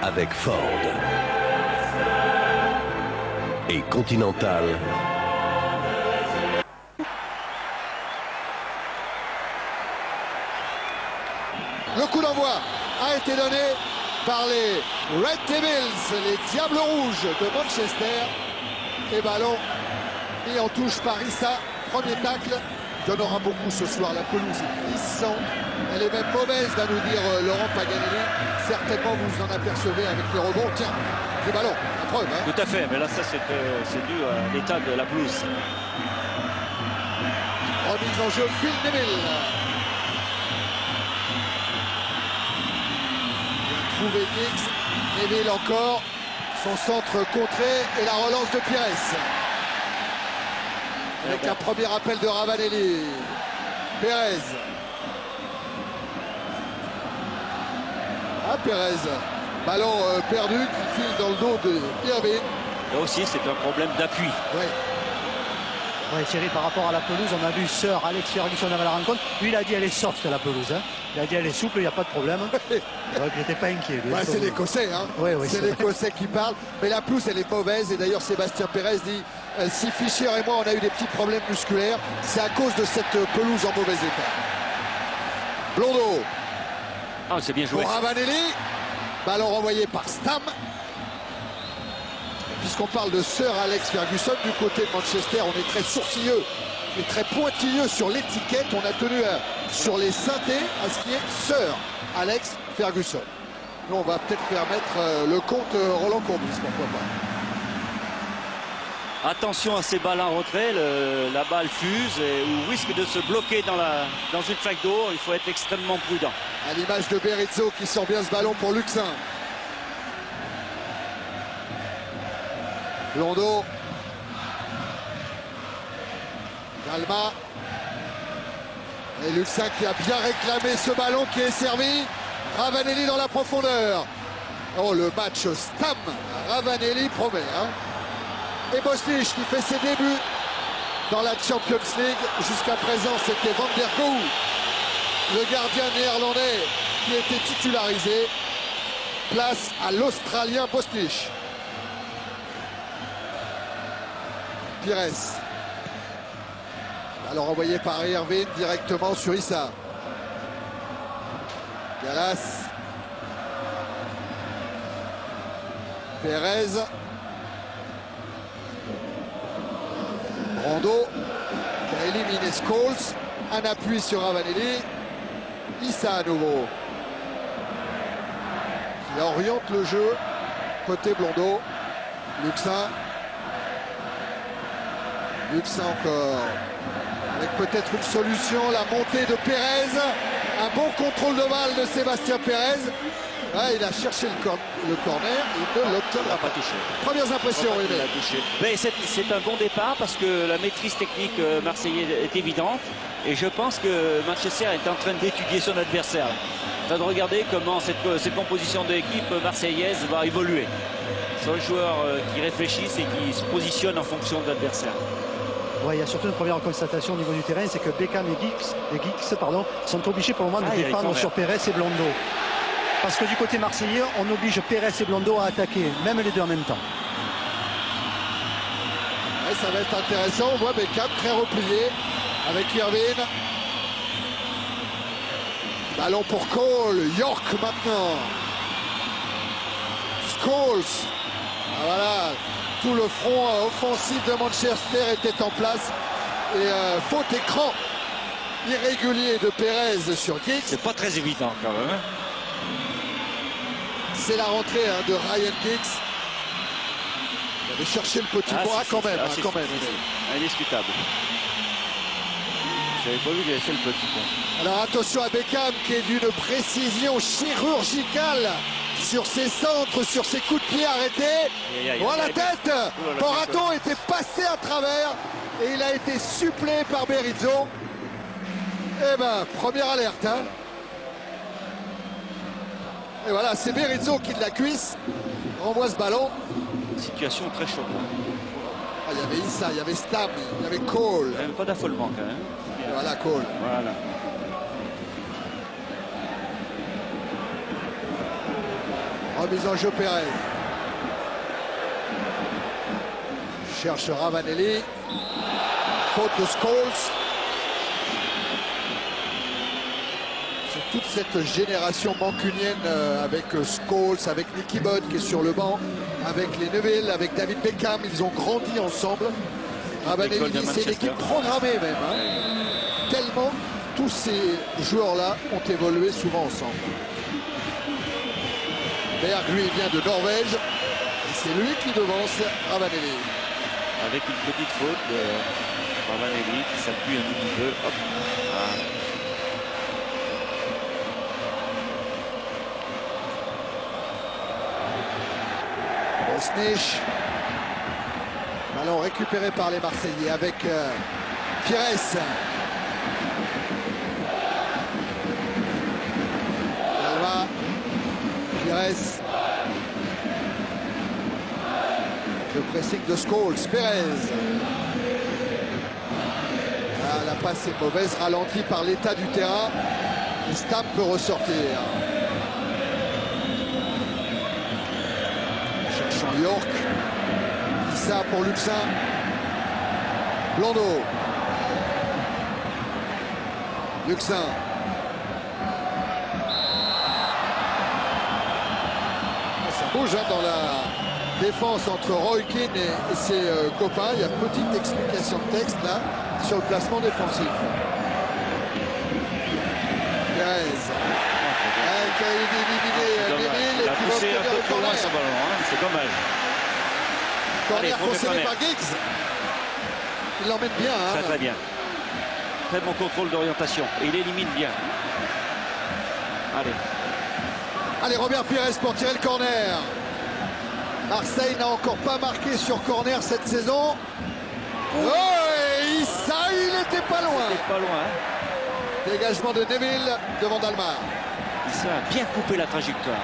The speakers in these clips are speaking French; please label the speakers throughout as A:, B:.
A: avec Ford et Continental.
B: Le coup d'envoi a été donné par les Red Devils, les Diables Rouges de Manchester. Et ballon mis en touche par Issa. Premier tacle. Il y en aura beaucoup ce soir. La pelouse est glissante. Elle est même mauvaise, va nous dire Laurent Paganelli. Certainement, vous vous en apercevez avec les rebonds. Tiens, du ballon, la preuve. Hein.
C: Tout à fait, mais là, ça, c'est dû à l'état de la pelouse.
B: Remise en jeu, Phil Neville. Trouvé Nix. Neville encore. Son centre contré et la relance de Pires. Avec un premier appel de Ravanelli. Pérez. Ah, Pérez. Ballon perdu qui file dans le dos de Irvine.
C: Là aussi, c'est un problème d'appui.
B: Oui.
D: Ouais, Thierry, par rapport à la pelouse, on a vu Sir Alex Ferguson avant la rencontre. Lui, il a dit elle est soft la pelouse. Hein. Il a dit elle est souple, il n'y a pas de problème. Il n'était pas inquiet.
B: Ouais, c'est l'Écossais. Hein.
D: Oui,
B: c'est l'Écossais qui parle. Mais la pelouse, elle est mauvaise. Et d'ailleurs, Sébastien Pérez dit si Fischer et moi, on a eu des petits problèmes musculaires, c'est à cause de cette pelouse en mauvais état. Blondeau.
C: Ah, c'est bien joué.
B: Pour Ravanelli. Ballon renvoyé par Stam. Puisqu'on parle de Sir Alex Ferguson, du côté de Manchester, on est très sourcilleux et très pointilleux sur l'étiquette. On a tenu sur les synthés à ce qui est Sir Alex Ferguson. Nous, on va peut-être faire mettre le compte Roland Courbis, pourquoi pas.
C: Attention à ces balles en retrait, la balle fuse ou risque de se bloquer dans une flaque d'eau. Il faut être extrêmement prudent.
B: À l'image de Berizzo qui sort bien ce ballon pour Luxin. Londo. Galma. Et Luxin qui a bien réclamé ce ballon qui est servi. Ravanelli dans la profondeur. Oh, le match Stam. Ravanelli promet. Hein. Et Bosnich qui fait ses débuts dans la Champions League. Jusqu'à présent, c'était Van der Goe, le gardien néerlandais qui était titularisé. Place à l'Australien Bosnich. Pires. Alors envoyé par Irvine directement sur Issa. Galas. Pérez. Brando qui a éliminé Scholes. Un appui sur Ravanelli. Issa à nouveau. Qui oriente le jeu. Côté Blondeau. Luxin. Luxin encore, avec peut-être une solution, la montée de Pérez, un bon contrôle de balle de Sébastien Pérez. Ah, il a cherché le corner, il ne l'obtiendra pas.
C: Touché.
B: Premières impressions,
C: il a touché. Mais c'est un bon départ parce que la maîtrise technique marseillaise est évidente et je pense que Manchester est en train d'étudier son adversaire. En train de regarder comment cette composition de l'équipe marseillaise va évoluer. Ce sont des joueurs qui réfléchissent et qui se positionnent en fonction de l'adversaire.
D: Ouais, il y a surtout une première constatation au niveau du terrain, c'est que Beckham et Giggs sont obligés pour le moment de dépendre sur Pérez et Blondeau. Parce que du côté marseillais, on oblige Pérez et Blondeau à attaquer, même les deux en même temps.
B: Ouais, ça va être intéressant. On voit Beckham très replié avec Irvine. Ballon pour Cole. York maintenant. Scholes. Ah, voilà. Tout le front offensif de Manchester était en place. Et faute écran irrégulier de Pérez sur Giggs.
C: C'est pas très évident quand même. Hein.
B: C'est la rentrée de Ryan Giggs. Il avait cherché le petit bois quand même.
C: Indiscutable. J'avais pas vu qu'il avait fait le petit pont.
B: Alors attention à Beckham qui est d'une précision chirurgicale sur ses centres, sur ses coups de pied arrêtés. Voilà la tête. Porato était passé à travers et il a été supplé par Berizzo. Eh ben, première alerte. Hein. Et voilà, c'est Berizzo qui de la cuisse renvoie ce ballon.
C: Situation très chaude.
B: Ah, il y avait Issa, il y avait Stam, il y avait Cole.
C: Il n'y avait pas d'affolement quand même.
B: Et voilà Cole.
C: Voilà.
B: Remise en jeu Pérez. Cherche Ravanelli. Faute de Scholes. C'est toute cette génération mancunienne avec Scholes, avec Nicky Butt qui est sur le banc, avec les Neville, avec David Beckham. Ils ont grandi ensemble. Ravanelli, c'est une équipe programmée même. Hein. Tellement tous ces joueurs-là ont évolué souvent ensemble. Berg, lui, vient de Norvège. Et c'est lui qui devance Ravanelli.
C: Avec une petite faute de Ravanelli qui s'appuie un petit peu. Hop. Voilà.
B: Bosnich. Ballon récupéré par les Marseillais avec Pires. Alva. Pires. Le pressing de Scholes. Pérez. Ah, la passe est mauvaise, ralentie par l'état du terrain. Et Stam peut ressortir. Cherchant York. Issa pour Luxin. Blondeau. Luxin. Ça bouge hein, dans la défense entre Roy Keane et ses copains. Il y a une petite explication de texte là sur le placement défensif. Pérez. Qui a éliminé Neville et qui va
C: poussé un peu trop loin son ballon, hein. C'est dommage.
B: Corner concédé par Giggs. Il l'emmène bien. Hein.
C: Très bien. Très bon contrôle d'orientation. Et il élimine bien. Allez.
B: Allez, Robert Pires pour tirer le corner. Marseille n'a encore pas marqué sur corner cette saison. Oh, et Issa, il n'était pas loin.
C: Il était pas loin. Hein.
B: Dégagement de Neville devant Dalmar.
C: Issa a bien coupé la trajectoire.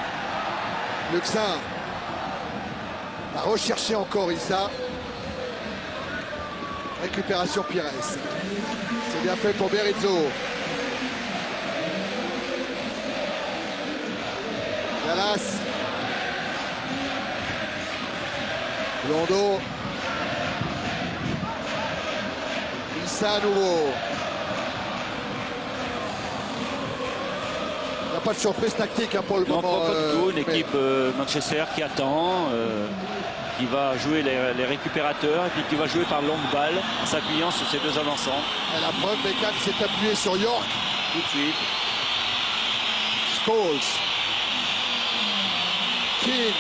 B: Luxin va rechercher encore Issa. Récupération Pires. C'est bien fait pour Berizzo. Dallas. Blondeau. Issa à nouveau. Il n'y a pas de surprise tactique hein, pour le moment.
C: Pas du tout. Une équipe Manchester qui attend, qui va jouer les récupérateurs et puis qui va jouer par longue balle en s'appuyant sur ces deux avançants.
B: Et la preuve, Beckham s'est appuyé sur York.
C: Tout de suite.
B: Scholes. King.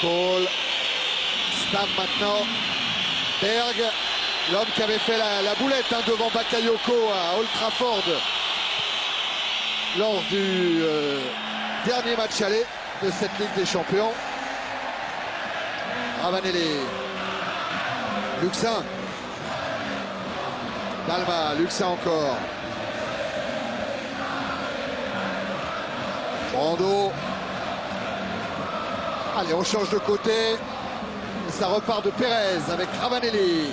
B: Cole. Stam maintenant. Berg. L'homme qui avait fait la boulette hein, devant Bakayoko à Old Trafford lors du dernier match aller de cette Ligue des Champions. Ravanelli. Luxin. Dalma. Luxin encore. Brando. Allez, on change de côté. Et ça repart de Pérez avec Ravanelli.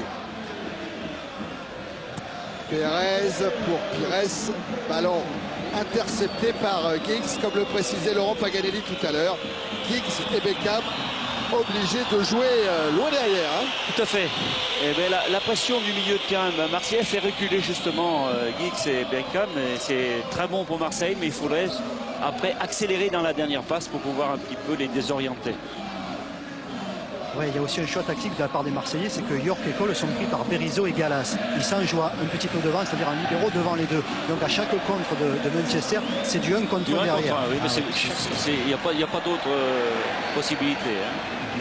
B: Pérez pour Pires. Ballon intercepté par Giggs, comme le précisait Laurent Paganelli tout à l'heure. Giggs et Beckham obligés de jouer loin derrière. Hein.
C: Tout à fait. Et bien, la pression du milieu de terrain marseillais fait reculer justement Giggs et Beckham. C'est très bon pour Marseille, mais il faudrait après accélérer dans la dernière passe pour pouvoir un petit peu les désorienter.
D: Ouais, il y a aussi un choix tactique de la part des Marseillais, c'est que York et Cole sont pris par Berizzo et Gallas. Ils s'en jouent un petit peu devant, c'est-à-dire un libéro devant les deux. Donc à chaque contre de Manchester, c'est du 1 contre 1 derrière.
C: Oui, mais il n'y a pas d'autre possibilité. Hein.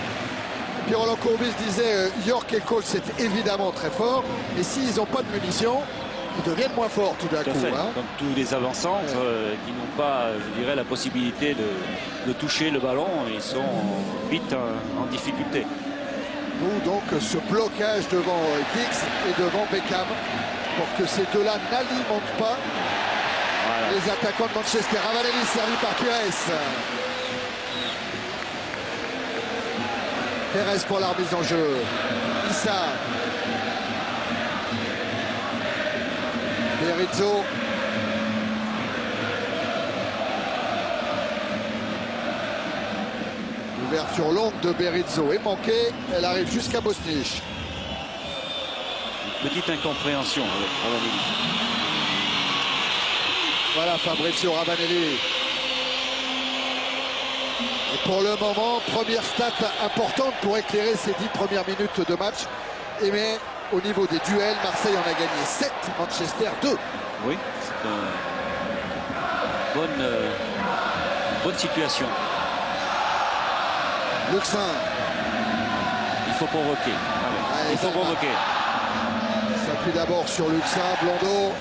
B: Puis Roland Courbis disait York et Cole, c'est évidemment très fort. Et s'ils n'ont pas de munitions, ils deviennent moins forts tout d'un coup. Hein.
C: Comme tous les avançants qui n'ont pas, je dirais, la possibilité de toucher le ballon, ils sont vite en difficulté.
B: D'où donc ce blocage devant Giggs et devant Beckham pour que ces deux-là n'alimentent pas les attaquants de Manchester. Ravanelli servi par Pires. Pérez pour la remise en jeu. Issa. Berizzo. Ouverture longue de Berizzo est manquée. Elle arrive jusqu'à Bosnich.
C: Petite incompréhension avec Ravanelli.
B: Voilà Fabrizio Ravanelli. Et pour le moment, première stat importante pour éclairer ces 10 premières minutes de match. Et mais au niveau des duels, Marseille en a gagné 7, Manchester 2.
C: Oui, c'est une bonne situation.
B: Luxin.
C: Il faut provoquer. Il faut provoquer.
B: S'appuie d'abord sur Luxin, Blondeau.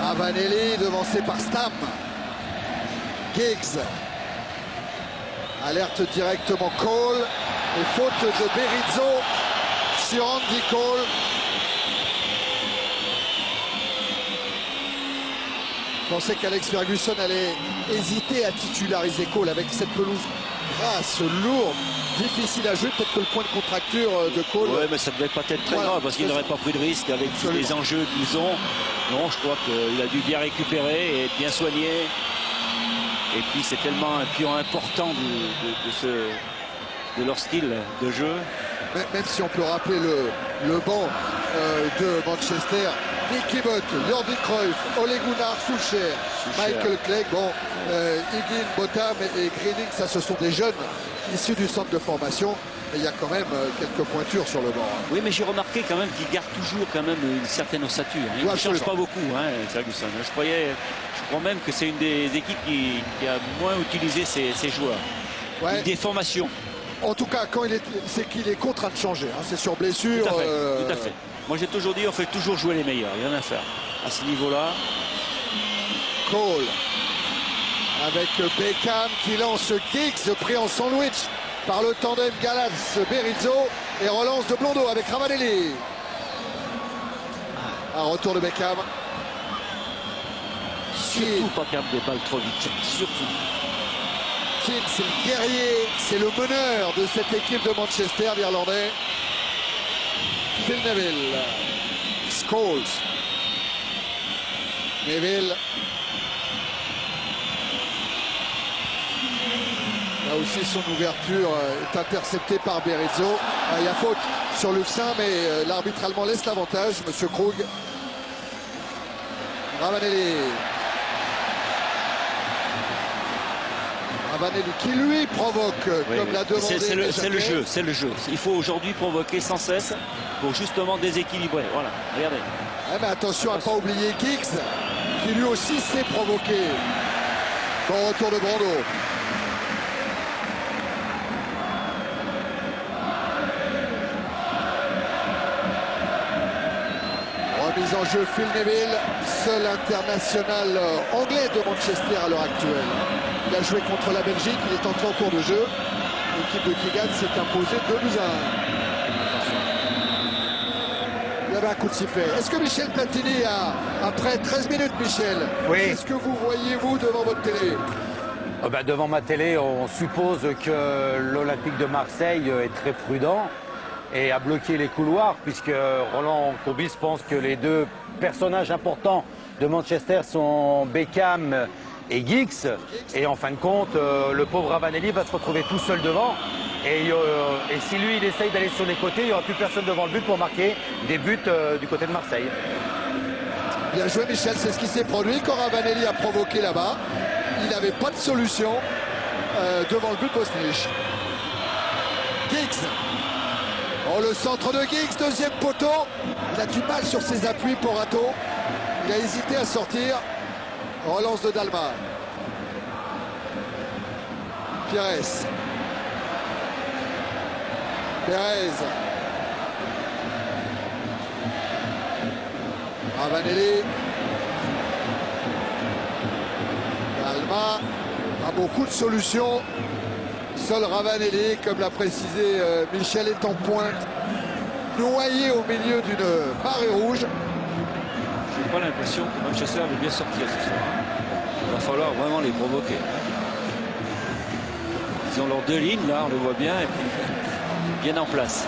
B: Ravanelli devancé par Stam. Giggs. Alerte directement Cole. Et faute de Berizzo sur Andy Cole. Je pensais qu'Alex Ferguson allait hésiter à titulariser Cole avec cette pelouse grasse, lourde, difficile à jouer. Peut-être que le point de contracture de Cole...
C: Oui, mais ça ne devait pas être très grave parce qu'il n'aurait pas pris de risque avec tous les enjeux qu'ils ont. Non, je crois qu'il a dû bien récupérer et être bien soigné. Et puis c'est tellement un pion important de leur style de jeu.
B: Même si on peut rappeler le banc de Manchester, Nicky Butt, Jordi Cruyff, Ole Gunnar Solskjaer, Michael Clegg, Higuin, Botham et Greening, ça ce sont des jeunes issus du centre de formation. Mais il y a quand même quelques pointures sur le banc.
C: Oui, mais j'ai remarqué quand même qu'il garde toujours quand même une certaine ossature. Il ne change pas beaucoup, Ferguson. Je crois même que c'est une des équipes qui a moins utilisé ses joueurs. Ouais. Des formations.
B: En tout cas, quand c'est qu'il est contraint de changer. C'est sur blessure.
C: Tout à fait. Tout à fait. Moi, j'ai toujours dit, on fait toujours jouer les meilleurs. Il y en a à faire. À ce niveau-là.
B: Cole. Avec Beckham qui lance Giggs pris en sandwich par le tandem Gallas-Berizzo et relance de Blondeau avec Ravanelli. Un retour de Beckham.
C: Surtout pas perdre des balles trop vite. Surtout.
B: Keane, c'est le guerrier, c'est le meneur de cette équipe de Manchester, l'Irlandais. Phil Neville. Scholes. Neville. Là aussi, son ouverture est interceptée par Berizzo. Il y a faute sur Luxin, mais l'arbitre allemand laisse l'avantage. Monsieur Krug. Ravanelli. Ravanelli qui lui provoque, comme l'a demandé.
C: C'est le jeu. Il faut aujourd'hui provoquer sans cesse pour justement déséquilibrer. Voilà, regardez.
B: Mais attention à ne pas oublier Giggs, qui lui aussi s'est provoqué. Bon retour de Brando. Remise en jeu Phil Neville, seul international anglais de Manchester à l'heure actuelle. Il a joué contre la Belgique, il est entré en cours de jeu. L'équipe de Keegan s'est imposée 2-1. Il y avait un coup de sifflet. Est-ce que Michel Platini après 13 minutes, Michel,
E: oui.
B: Qu'est-ce que vous voyez, vous, devant votre télé?
E: Devant ma télé, on suppose que l'Olympique de Marseille est très prudent et a bloqué les couloirs, puisque Roland Courbis pense que les deux personnages importants de Manchester sont Beckham et Giggs. Et en fin de compte, le pauvre Ravanelli va se retrouver tout seul devant. Et si lui, il essaye d'aller sur les côtés, il n'y aura plus personne devant le but pour marquer des buts du côté de Marseille.
B: Bien joué, Michel. C'est ce qui s'est produit quand Ravanelli a provoqué là-bas. Il n'avait pas de solution devant le but de Bosnich. Giggs. Oh, le centre de Giggs, deuxième poteau. Il a du mal sur ses appuis pour Rato. Il a hésité à sortir. Relance de Dalma. Pires. Perez. Ravanelli. Dalma a beaucoup de solutions. Seul Ravanelli, comme l'a précisé Michel, est en pointe, noyé au milieu d'une marée rouge.
C: J'ai pas l'impression que Manchester veut bien sortir ce soir. Il va falloir vraiment les provoquer. Ils ont leurs deux lignes, là, on le voit bien, et puis bien en place.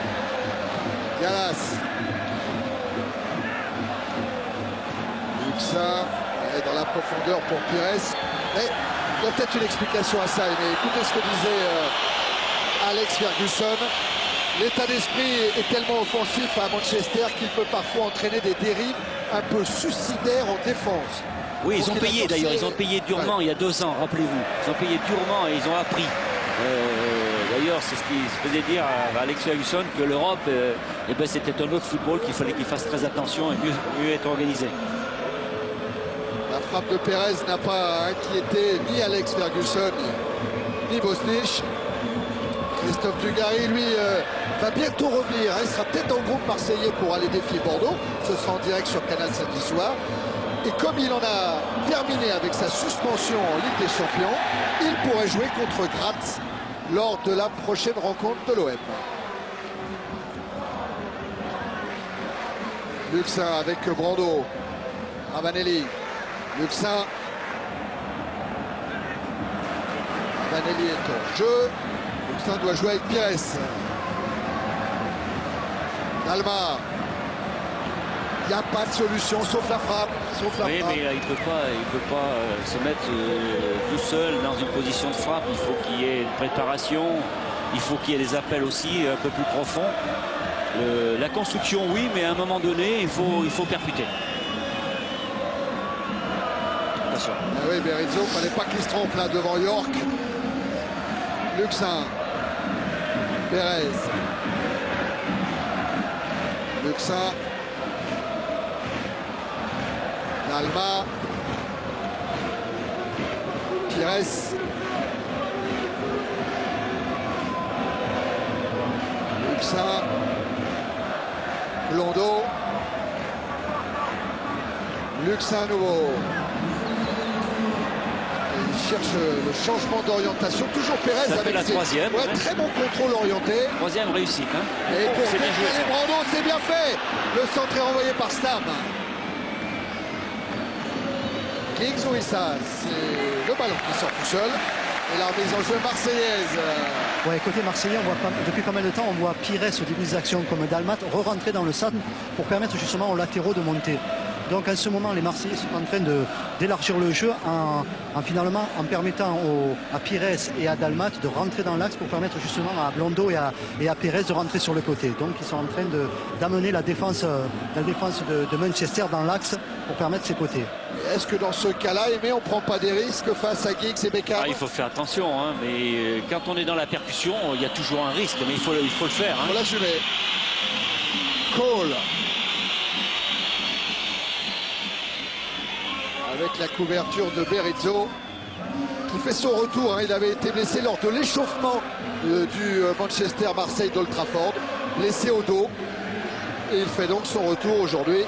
B: Gallas. Luxin est dans la profondeur pour Pires. Mais Il y a peut-être une explication à ça, mais écoutez ce que disait Alex Ferguson. L'état d'esprit est tellement offensif à Manchester qu'il peut parfois entraîner des dérives un peu suicidaires en défense.
C: Oui, ils ont payé d'ailleurs, ils ont payé durement il y a 2 ans, rappelez-vous. Ils ont payé durement et ils ont appris. D'ailleurs, c'est ce qu'il se faisait dire à Alex Ferguson, que l'Europe, c'était un autre football, qu'il fallait qu'il fasse très attention et mieux être organisé.
B: La frappe de Pérez n'a pas inquiété ni Alex Ferguson ni Bosnich. Christophe Dugarry, lui, va bientôt revenir. Il sera peut-être en groupe marseillais pour aller défier Bordeaux. Ce sera en direct sur Canal samedi soir. Et comme il en a terminé avec sa suspension en Ligue des Champions, il pourrait jouer contre Graz lors de la prochaine rencontre de l'OM. Luxin avec Brando. Ravanelli. Luxin. Ravanelli est en jeu. Luxin doit jouer avec Pires. Dalma. Il n'y a pas de solution sauf la frappe.
C: Oui, mais là, il peut pas se mettre tout seul dans une position de frappe. Il faut qu'il y ait une préparation. Il faut qu'il y ait des appels aussi un peu plus profonds. La construction, oui, mais à un moment donné, il faut percuter. Attention.
B: Ah oui, Berizzo, il ne fallait pas qu'il se trompe là devant York. Luxin. Pérez. Luxin. Dalma. Pires. Luxin. Blondeau. Luxin à nouveau. Il cherche le changement d'orientation. Toujours Pérez
C: ça
B: avec
C: la troisième.
B: Ouais, très bon contrôle orienté.
C: Troisième réussite. Hein.
B: Et pour
C: c'est bien joué,
B: décaler Brando, c'est bien fait. Le centre est renvoyé par Stam. Giggs ou Issa, c'est le ballon qui sort tout seul. Et la remise en jeu marseillaise.
D: Ouais, côté marseillais, on voit pas, depuis pas mal de temps, on voit Pires au début des actions comme Dalmat re-rentrer dans le centre pour permettre justement aux latéraux de monter. Donc en ce moment, les Marseillais sont en train d'élargir le jeu finalement en permettant à Pires et à Dalmat de rentrer dans l'axe pour permettre justement à Blondeau et à Pérez de rentrer sur le côté. Donc ils sont en train d'amener la défense de Manchester dans l'axe pour permettre ses côtés.
B: Est-ce que dans ce cas-là, Aimé, on ne prend pas des risques face à Giggs et Beckham?
C: Il faut faire attention, hein, mais quand on est dans la percussion, il y a toujours un risque, mais il faut le faire. Hein.
B: Il faut l'assumer. Cole. Avec la couverture de Berizzo, qui fait son retour. Hein. Il avait été blessé lors de l'échauffement du Manchester-Marseille d'Old Trafford, blessé au dos. Et il fait donc son retour aujourd'hui.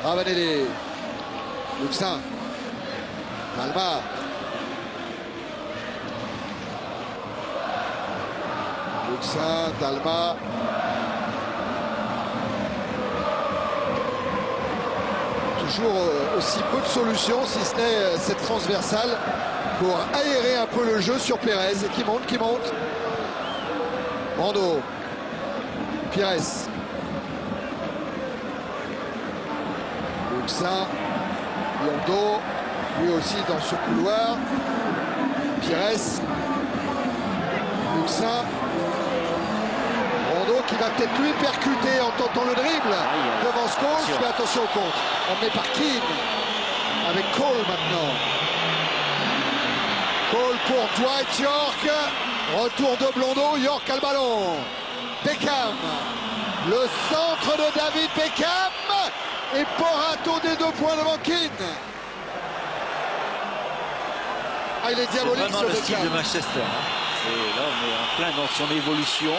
B: Ravanelli. Luxin. Dalma. Luxin, Dalma. Toujours aussi peu de solutions, si ce n'est cette transversale pour aérer un peu le jeu sur Pérez qui monte. Brando. Pires. Luxin. Blondeau. Lui aussi dans ce couloir. Pires. Luxin. Brando qui va peut-être lui percuter en tentant le dribble devant Scholes. Mais attention au contre. On met par Keane avec Cole maintenant. Cole pour Dwight York. Retour de Blondeau. York a le ballon. Beckham. Le centre de David Beckham. Et Porato des 2 points devant Keane. Il est diabolique.
C: C'est vraiment le style de Manchester. Là, on est en plein dans son évolution.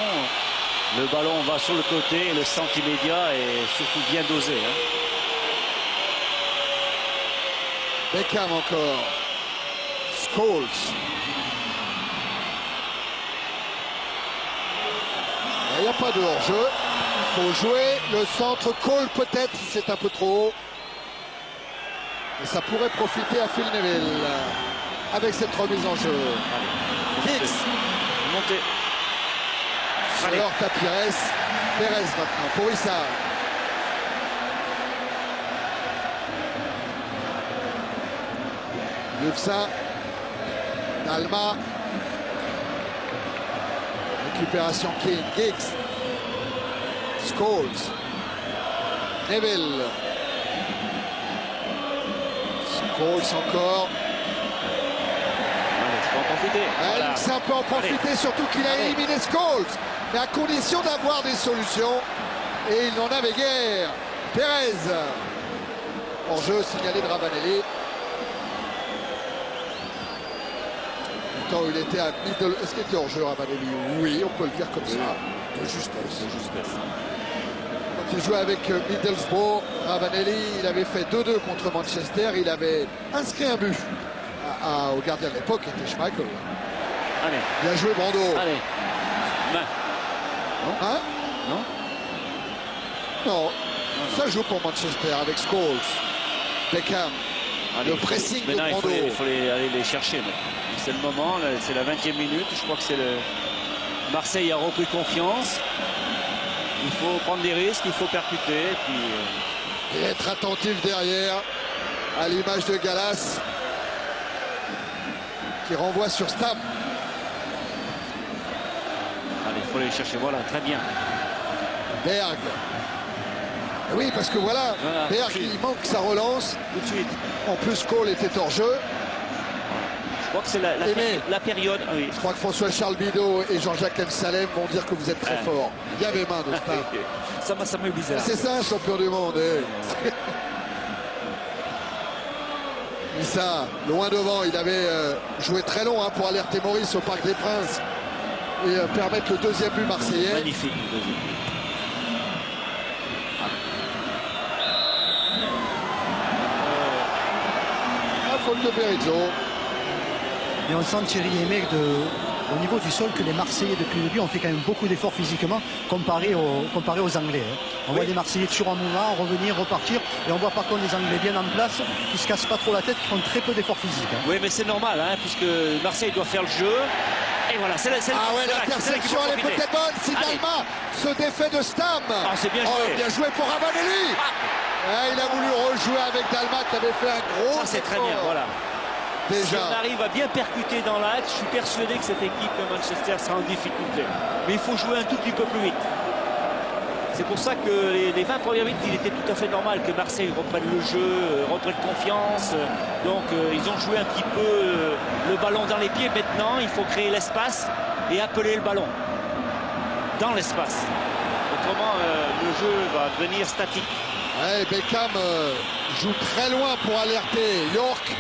C: Le ballon va sur le côté, le centre immédiat est surtout bien dosé. Hein.
B: Beckham encore. Scholes. Il n'y a pas de hors-jeu. Il faut jouer le centre. Cole peut-être, c'est un peu trop haut. Et ça pourrait profiter à Phil Neville avec cette remise en jeu. Hicks.
C: Montez.
B: Alors t'as Pires. Pérez maintenant pour Issa. Luxin, Dalma, récupération King, Giggs, Scholes, Neville, Scholes encore.
C: Voilà.
B: Luxin peut en profiter, surtout qu'il a éliminé Scholes, mais à condition d'avoir des solutions, et il n'en avait guère. Perez, en jeu signalé de Ravanelli. Quand il était à middle, est-ce qu'il était en jeu Ravanelli? Oui, on peut le dire comme ça. De justesse. Quand il jouait avec Middlesbrough, Ravanelli, il avait fait 2-2 contre Manchester. Il avait inscrit un but au gardien de l'époque, qui était Schmeichel.
C: Allez.
B: Bien joué, Brando.
C: Allez. Main. Non.
B: Hein?
C: Non.
B: Non. Ça joue pour Manchester avec Scholes, Beckham.
C: Allez,
B: le pressing de
C: maintenant,
B: Brando.
C: il faut aller les chercher. C'est le moment, c'est la 20e minute. Je crois que c'est le... Marseille a repris confiance. Il faut prendre des risques, il faut percuter. Et puis,
B: Et être attentif derrière, à l'image de Gallas, qui renvoie sur Stam.
C: Allez, il faut les chercher. Voilà, très bien.
B: Berg. Oui, parce que voilà, Berg, il manque sa relance.
C: Tout de suite.
B: En plus, Cole était hors jeu.
C: Je crois que c'est la période. Ah oui.
B: Je crois que François-Charles Bidot et Jean-Jacques M. Salem vont dire que vous êtes très fort. Il y avait main de Stam.
C: Ça m'a bizarre.
B: C'est ça, un champion du monde. Issa, loin devant, il avait joué très long pour alerter Maurice au Parc des Princes et permettre le deuxième but marseillais.
C: Magnifique, le deuxième but.
B: Faute de Berizzo.
D: Et on sent Thierry Aimé au niveau du sol que les Marseillais depuis le début ont fait quand même beaucoup d'efforts physiquement comparé aux Anglais. On voit des Marseillais toujours en mouvement, revenir, repartir, et on voit par contre les Anglais bien en place, qui se cassent pas trop la tête, qui font très peu d'efforts physiques.
C: Oui, mais c'est normal, puisque Marseille doit faire le jeu. Et voilà, c'est
B: l'interception, elle est peut-être bonne. Si Dalma se défait de Stam.
C: C'est bien joué.
B: Bien joué pour Ravanelli. Il a voulu rejouer avec Dalma qui avait fait un gros.
C: Ça, c'est très bien, voilà.
B: Déjà.
C: Si on arrive à bien percuter dans l'axe, je suis persuadé que cette équipe de Manchester sera en difficulté. Mais il faut jouer un tout petit peu plus vite. C'est pour ça que les 20 premières minutes, il était tout à fait normal que Marseille reprenne le jeu, reprenne confiance. Donc ils ont joué un petit peu le ballon dans les pieds. Maintenant, il faut créer l'espace et appeler le ballon dans l'espace. Autrement, le jeu va devenir statique.
B: Beckham joue très loin pour alerter York.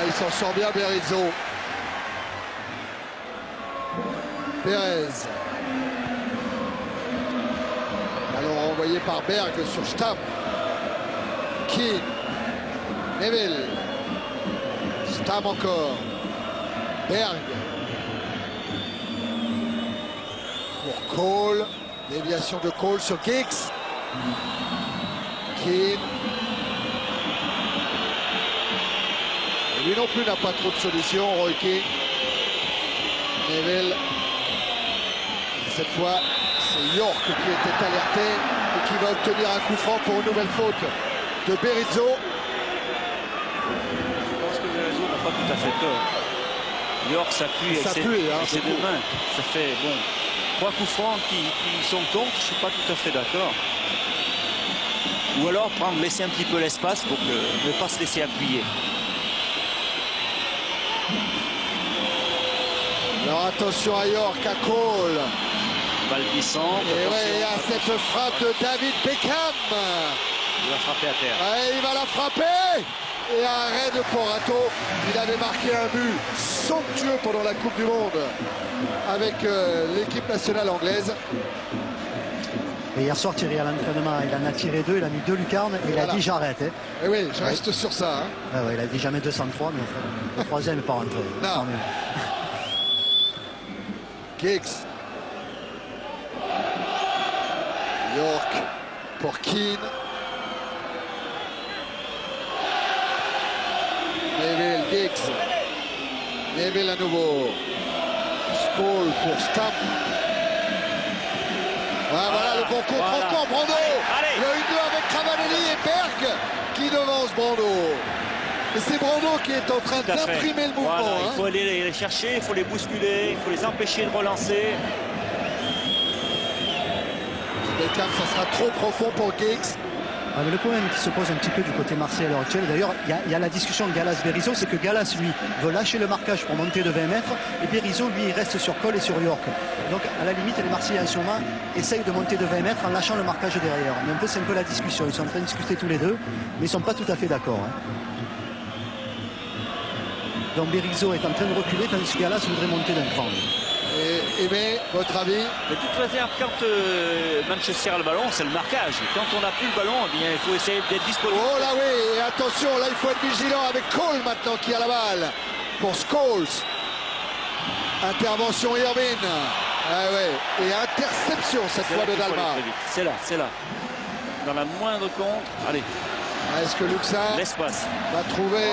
B: Il s'en sort bien, Berizzo. Perez. Alors envoyé par Berg sur Stam. Keane. Neville. Stam encore. Berg. Pour Cole. Déviation de Cole sur Giggs. Keane. Et lui non plus n'a pas trop de solutions. Roy Keane. Neville. Et cette fois, c'est York qui était alerté et qui va obtenir un coup franc pour une nouvelle faute de Berizzo.
C: Je pense que Berizzo n'a pas tout à fait tort. York s'appuie avec ses deux mains. Ça fait, bon, 3 coups francs qui sont contre, je ne suis pas tout à fait d'accord. Ou alors laisser un petit peu l'espace pour ne pas se laisser appuyer.
B: Alors attention à York, à Cole.
C: Balle glissante.
B: Et il y a cette frappe de David Beckham.
C: Il va frapper à terre.
B: Il va la frapper. Et arrêt de Porato. Il avait marqué un but somptueux pendant la Coupe du Monde avec l'équipe nationale anglaise.
D: Et hier soir, Thierry, à l'entraînement, il en a tiré 2, il a mis 2 lucarnes et il a dit j'arrête.
B: Et oui, je reste sur ça.
D: Il a dit jamais 203, mais le troisième n'est pas rentré.
B: Non. Giggs. York pour Keane. Neville, Giggs. Neville à nouveau. Scholes pour Stam. Voilà le bon contre encore, Brando. Le 1-2 avec Ravanelli et Berg qui devance Brando. Blondeau qui est en train d'imprimer le mouvement.
C: Voilà,
B: hein.
C: il faut aller les chercher, il faut les bousculer, il faut les empêcher de relancer.
B: Beckham, ça sera trop profond pour Giggs.
D: Ah, mais le problème qui se pose un petit peu du côté marseillais à l'heure actuelle, d'ailleurs, il y a la discussion Gallas-Berizzo, c'est que Gallas, lui, veut lâcher le marquage pour monter de 20 mètres, et Berizzo, lui, il reste sur Cole et sur York. Donc, à la limite, les Marseillais, en ce moment, essayent de monter de 20 mètres en lâchant le marquage derrière. Mais c'est un peu la discussion. Ils sont en train de discuter tous les deux, mais ils ne sont pas tout à fait d'accord. Hein. Donc, Berizzo est en train de reculer, tandis que Gallas voudrait monter d'un cran.
B: Et Aimé, votre avis?
C: De toute façon, quand Manchester a le ballon, c'est le marquage. Quand on n'a plus le ballon, eh bien, il faut essayer d'être disponible.
B: Oh là oui, et attention, là il faut être vigilant avec Cole maintenant qui a la balle. Pour Scholes. Intervention Irvine. Ah ouais. Et interception cette fois de Dalma.
C: C'est là, c'est là. Dans la moindre contre. Allez.
B: Est-ce que Luxa
C: l'espace
B: va trouver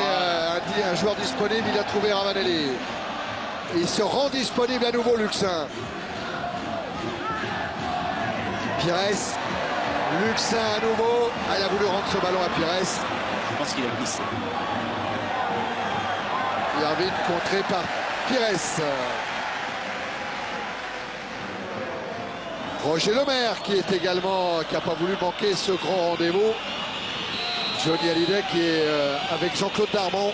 B: un joueur disponible? Il a trouvé Ravanelli. Il se rend disponible à nouveau, Luxin. Pires. Luxin à nouveau. Ah, il a voulu rendre ce ballon à Pires.
C: Je pense qu'il a glissé.
B: Irvine contré par Pires. Roger Lemaire qui n'a pas voulu manquer ce grand rendez-vous. Johnny Hallyday qui est avec Jean-Claude Darmon.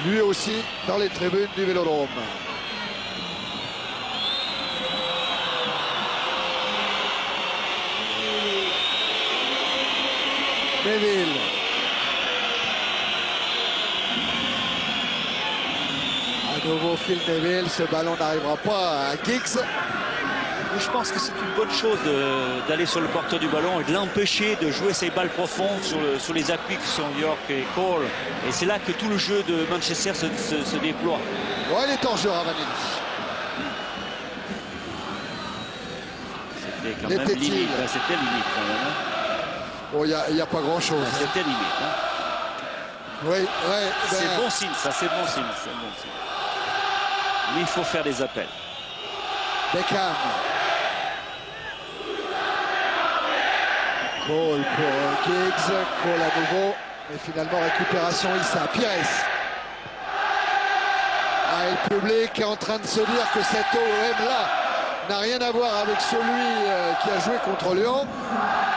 B: Lui aussi dans les tribunes du Vélodrome. Neville. À nouveau Phil Neville, ce ballon n'arrivera pas à Giggs.
C: Je pense que c'est une bonne chose d'aller sur le porteur du ballon et de l'empêcher de jouer ses balles profondes sur les appuis qui sont York et Cole. Et c'est là que tout le jeu de Manchester se déploie.
B: Ouais, il est en jeu, Ravanelli.
C: C'était quand même limite. C'était limite quand même. Hein.
B: Bon, il n'y a pas grand-chose.
C: C'était limite. Hein.
B: Oui, ouais.
C: C'est bon signe, ça, c'est bon signe. Mais il faut faire des appels.
B: Beckham. Cole pour Giggs, Cole à nouveau, et finalement récupération Issa. Pires. Ah, et le public est en train de se dire que cet OM-là n'a rien à voir avec celui qui a joué contre Lyon,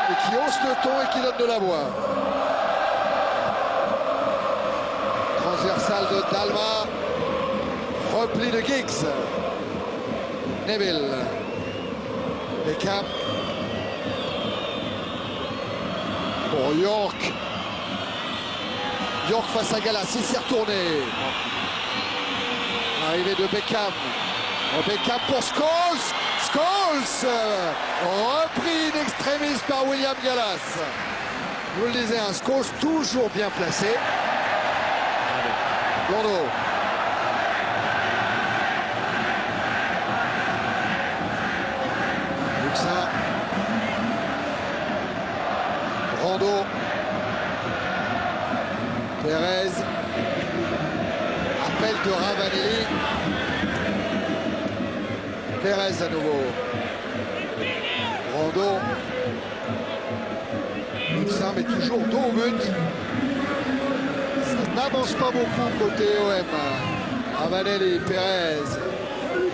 B: et qui hausse le ton et qui donne de la voix. Transversale de Dalma, repli de Giggs. Neville. Beckham. Pour York. York face à Gallas, il s'est retourné. Arrivée de Beckham. Beckham pour Scholes. Scholes repris in extremis par William Gallas. Je vous le disais, un Scholes toujours bien placé. Blondeau. Luxa. Brando. Pérez. Appel de Ravanelli. Pérez à nouveau. Brando. Luxa met toujours dos au but. Ça n'avance pas beaucoup côté OM. Ravanelli, Pérez.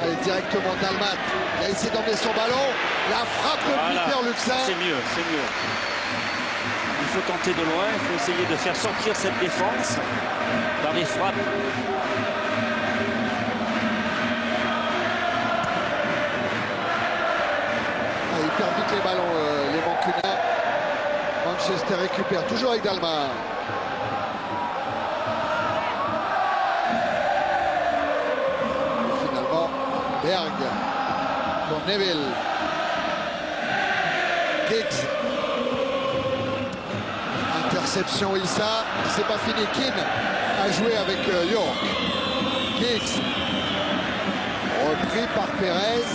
B: Allez, directement Dalmat. Il a essayé d'emmener son ballon. La frappe de Peter Luxa.
C: C'est mieux, c'est mieux. Il faut tenter de loin, il faut essayer de faire sortir cette défense par des frappes.
B: Ah, il perd vite les ballons, les Mancuniens. Manchester récupère, toujours avec Dalma. Et finalement, Berg pour Neville. Giggs. Interception Issa, c'est pas fini. Keane a joué avec York. Giggs repris par Pérez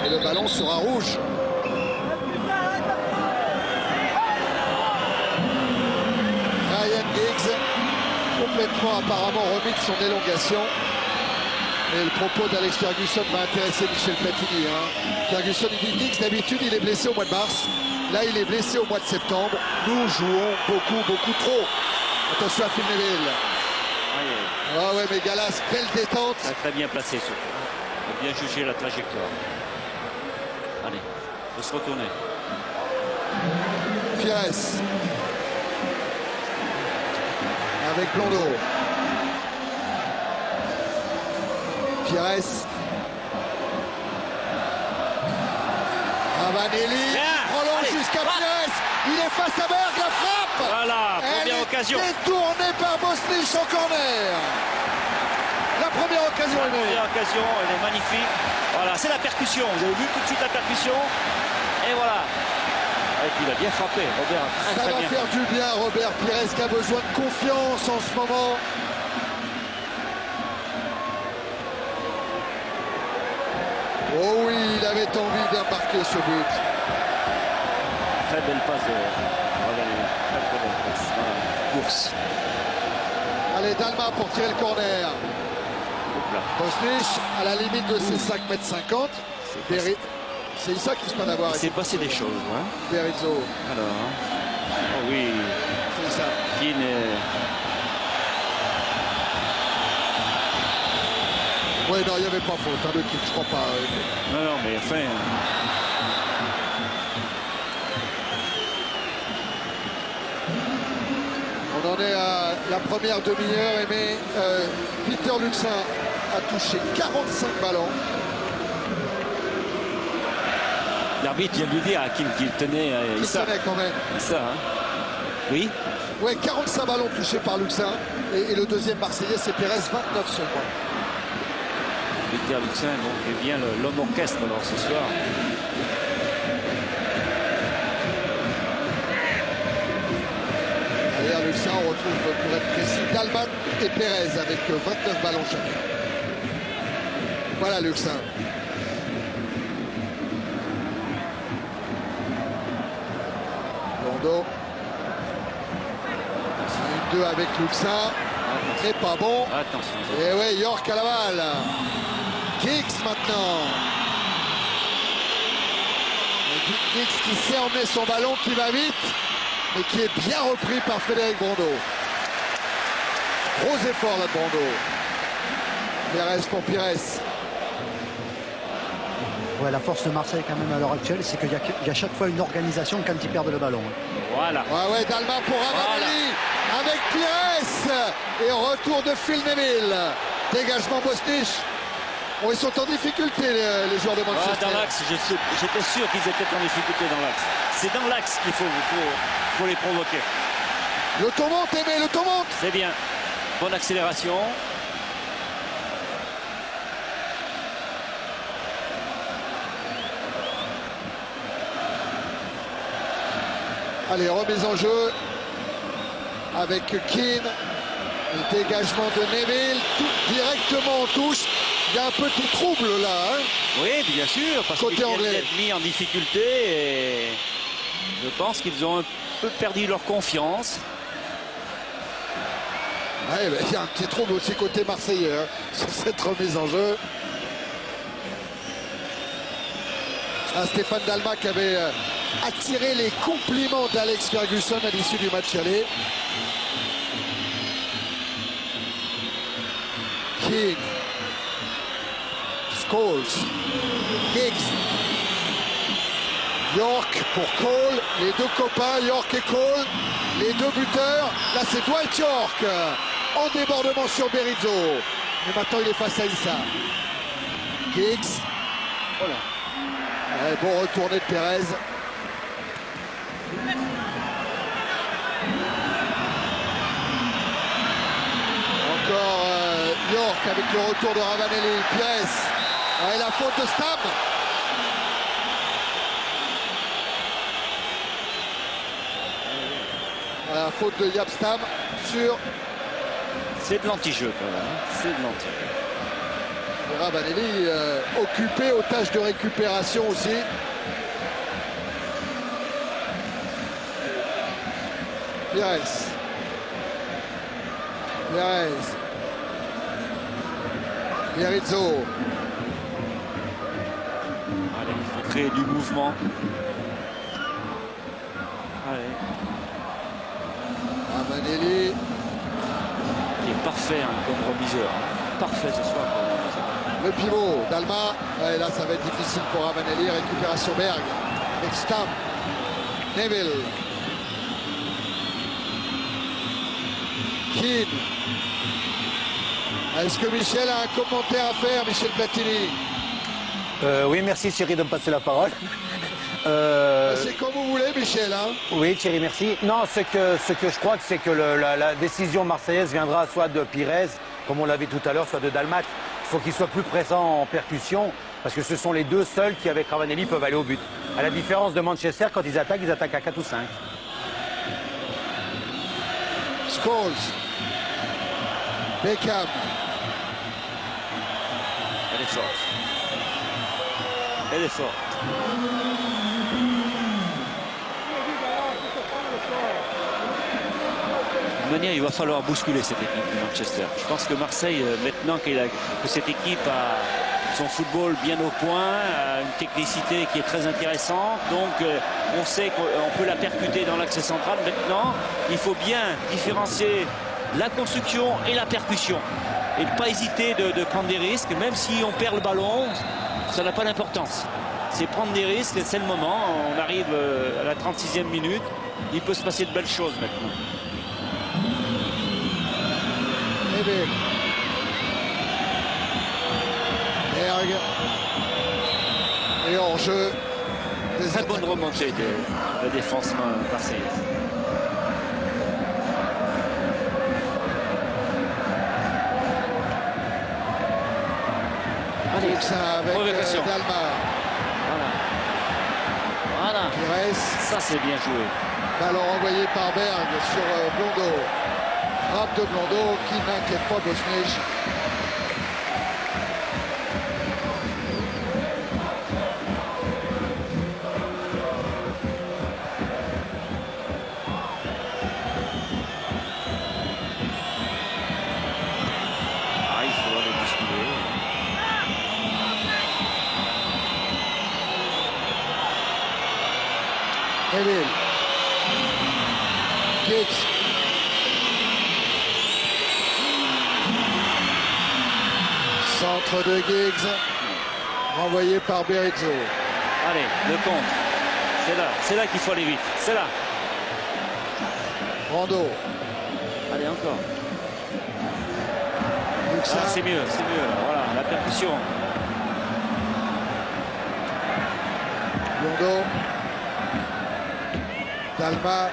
B: et le ballon sera rouge. Ryan Giggs complètement apparemment remis de son élongation. Et le propos d'Alex Ferguson va intéresser Michel Platini. Ferguson, il dit Giggs, d'habitude, il est blessé au mois de mars. Là, il est blessé au mois de septembre. Nous jouons beaucoup trop. Attention à Phil Neville. Ah ouais, mais Gallas, belle détente.
C: Très bien placé surtout. Il a bien jugé la trajectoire. Allez, il faut se retourner.
B: Pires. Avec Blondeau. Pires. Ravanelli prolonge jusqu'à Pires. Il est face à Berg, la frappe.
C: Voilà, première occasion.
B: Détournée par Bosnich en corner. La première occasion
C: La première occasion, elle est magnifique. Voilà, c'est la percussion. Vous avez vu tout de suite la percussion. Et voilà. Et puis il a bien frappé, Robert.
B: Ça va faire du bien, Robert Pires, qui a besoin de confiance en ce moment. Oh oui, il avait envie de marquer ce but.
C: Très belle passe de Ravanelli. Très belle passe. Voilà. Course.
B: Allez, Dalma pour tirer le corner. Bosnich à la limite de ses 5,50 m. C'est ça qui se passe d'avoir.
C: Il s'est passé des choses. Hein.
B: Berizzo.
C: Alors. Oh oui.
B: C'est ça.
C: Keane
B: Oui, non, il n'y avait pas faute. Hein, de kick, je crois pas.
C: Non, non, mais enfin.
B: On en est à la première demi-heure, mais Peter Luxin a touché 45 ballons.
C: L'arbitre vient de lui dire à Keane qu'il tenait
B: Issa. Il tenait quand même.
C: Issa, hein. Oui.
B: Oui, 45 ballons touchés par Luxin. Et le deuxième Marseillais, c'est Pires, 29 secondes.
C: Peter Luxin, donc, est bien l'homme orchestre alors ce soir.
B: Derrière Luxin, on retrouve, pour être précis, Dalman et Pires avec 29 ballons chacun. Voilà Luxin. Blondeau. C'est une 2 avec Luxin. C'est pas bon.
C: Attention.
B: Et ouais, York à la balle. Giggs maintenant. Giggs qui sait emmener son ballon, qui va vite, mais qui est bien repris par Frédéric Blondeau. Gros effort là de Blondeau. Pires pour Pires.
D: Ouais, la force de Marseille quand même à l'heure actuelle, c'est qu'il y a chaque fois une organisation quand ils perdent le ballon.
C: Voilà.
B: Ouais, Dalma pour Ravanelli avec Pires. Et retour de Phil Neville. Dégagement Bosnich. Oh, ils sont en difficulté les joueurs de Manchester.
C: Dans l'axe, j'étais sûr qu'ils étaient en difficulté dans l'axe. C'est dans l'axe qu'il faut les provoquer.
B: Le tour monte, Aimé, le tour monte.
C: C'est bien. Bonne accélération.
B: Allez, remise en jeu avec Keane. Le dégagement de Neville, tout directement en touche. Il y a un petit trouble là. Hein,
C: oui, bien sûr, parce qu'ils viennent d'être mis en difficulté et je pense qu'ils ont un peu perdu leur confiance.
B: Ouais, il y a un petit trouble aussi côté marseillais hein, sur cette remise en jeu. Stéphane Dalma qui avait attiré les compliments d'Alex Ferguson à l'issue du match aller. King. Scholes. Giggs. York pour Cole. Les deux copains, York et Cole. Les deux buteurs. Là, c'est Dwight York en débordement sur Berizzo. Mais maintenant, il est face à Issa. Giggs. Voilà. Ouais, bon retourné de Pires. Encore York avec le retour de Ravanelli. Pires. Ouais, la faute de Stam. La faute de Jaap Stam sur...
C: C'est de l'anti-jeu quand même. C'est de l'anti-jeu.
B: Ravanelli occupé aux tâches de récupération aussi. Pires. Berizzo.
C: Allez, il faut créer du mouvement. Allez.
B: Ravanelli.
C: qui est parfait hein, comme remiseur. Parfait ce soir comme remiseur.
B: Le pivot d'Alma. Et là, ça va être difficile pour Ravanelli. Récupération Berg. Avec Stam. Neville. Keane. Est-ce que Michel a un commentaire à faire, Michel Platini?
E: Oui, merci Thierry de me passer la parole.
B: C'est comme vous voulez, Michel. Hein.
E: Oui, Thierry, merci. Non, ce que je crois, c'est que la décision marseillaise viendra soit de Pires, comme on l'a vu tout à l'heure, soit de Dalmat. Il faut qu'il soit plus présent en percussion, parce que ce sont les deux seuls qui, avec Ravanelli, peuvent aller au but. À la différence de Manchester, quand ils attaquent à 4 ou 5.
B: Scholes. Beckham.
C: Elle est forte. Elle est forte. De manière, il va falloir bousculer cette équipe de Manchester. Je pense que Marseille, maintenant que cette équipe a son football bien au point, a une technicité qui est très intéressante, donc on sait qu'on peut la percuter dans l'axe central. Maintenant, il faut bien différencier la construction et la percussion. Et ne pas hésiter de prendre des risques, même si on perd le ballon, ça n'a pas d'importance. C'est prendre des risques, c'est le moment. On arrive à la 36e minute. Il peut se passer de belles choses maintenant.
B: Berg. Et hors-jeu.
C: Très bonne remontée de la défense marseillaise.
B: Allez, ça avec Dalma.
C: Voilà.
B: Pires.
C: Ça, c'est bien joué.
B: Ballon envoyé par Berg sur Blondeau. Frappe de Blondeau qui n'inquiète pas Bosnich.
C: Ah, il faudra les bousculer.
B: Neville. Giggs. Centre de Giggs. Renvoyé par Berizzo.
C: Allez, le contre. C'est là qu'il faut aller vite. C'est là.
B: Rando.
C: Allez, encore.
B: Luxa.
C: Ah, c'est mieux, c'est mieux. Voilà, la percussion.
B: Blondeau. Dalma.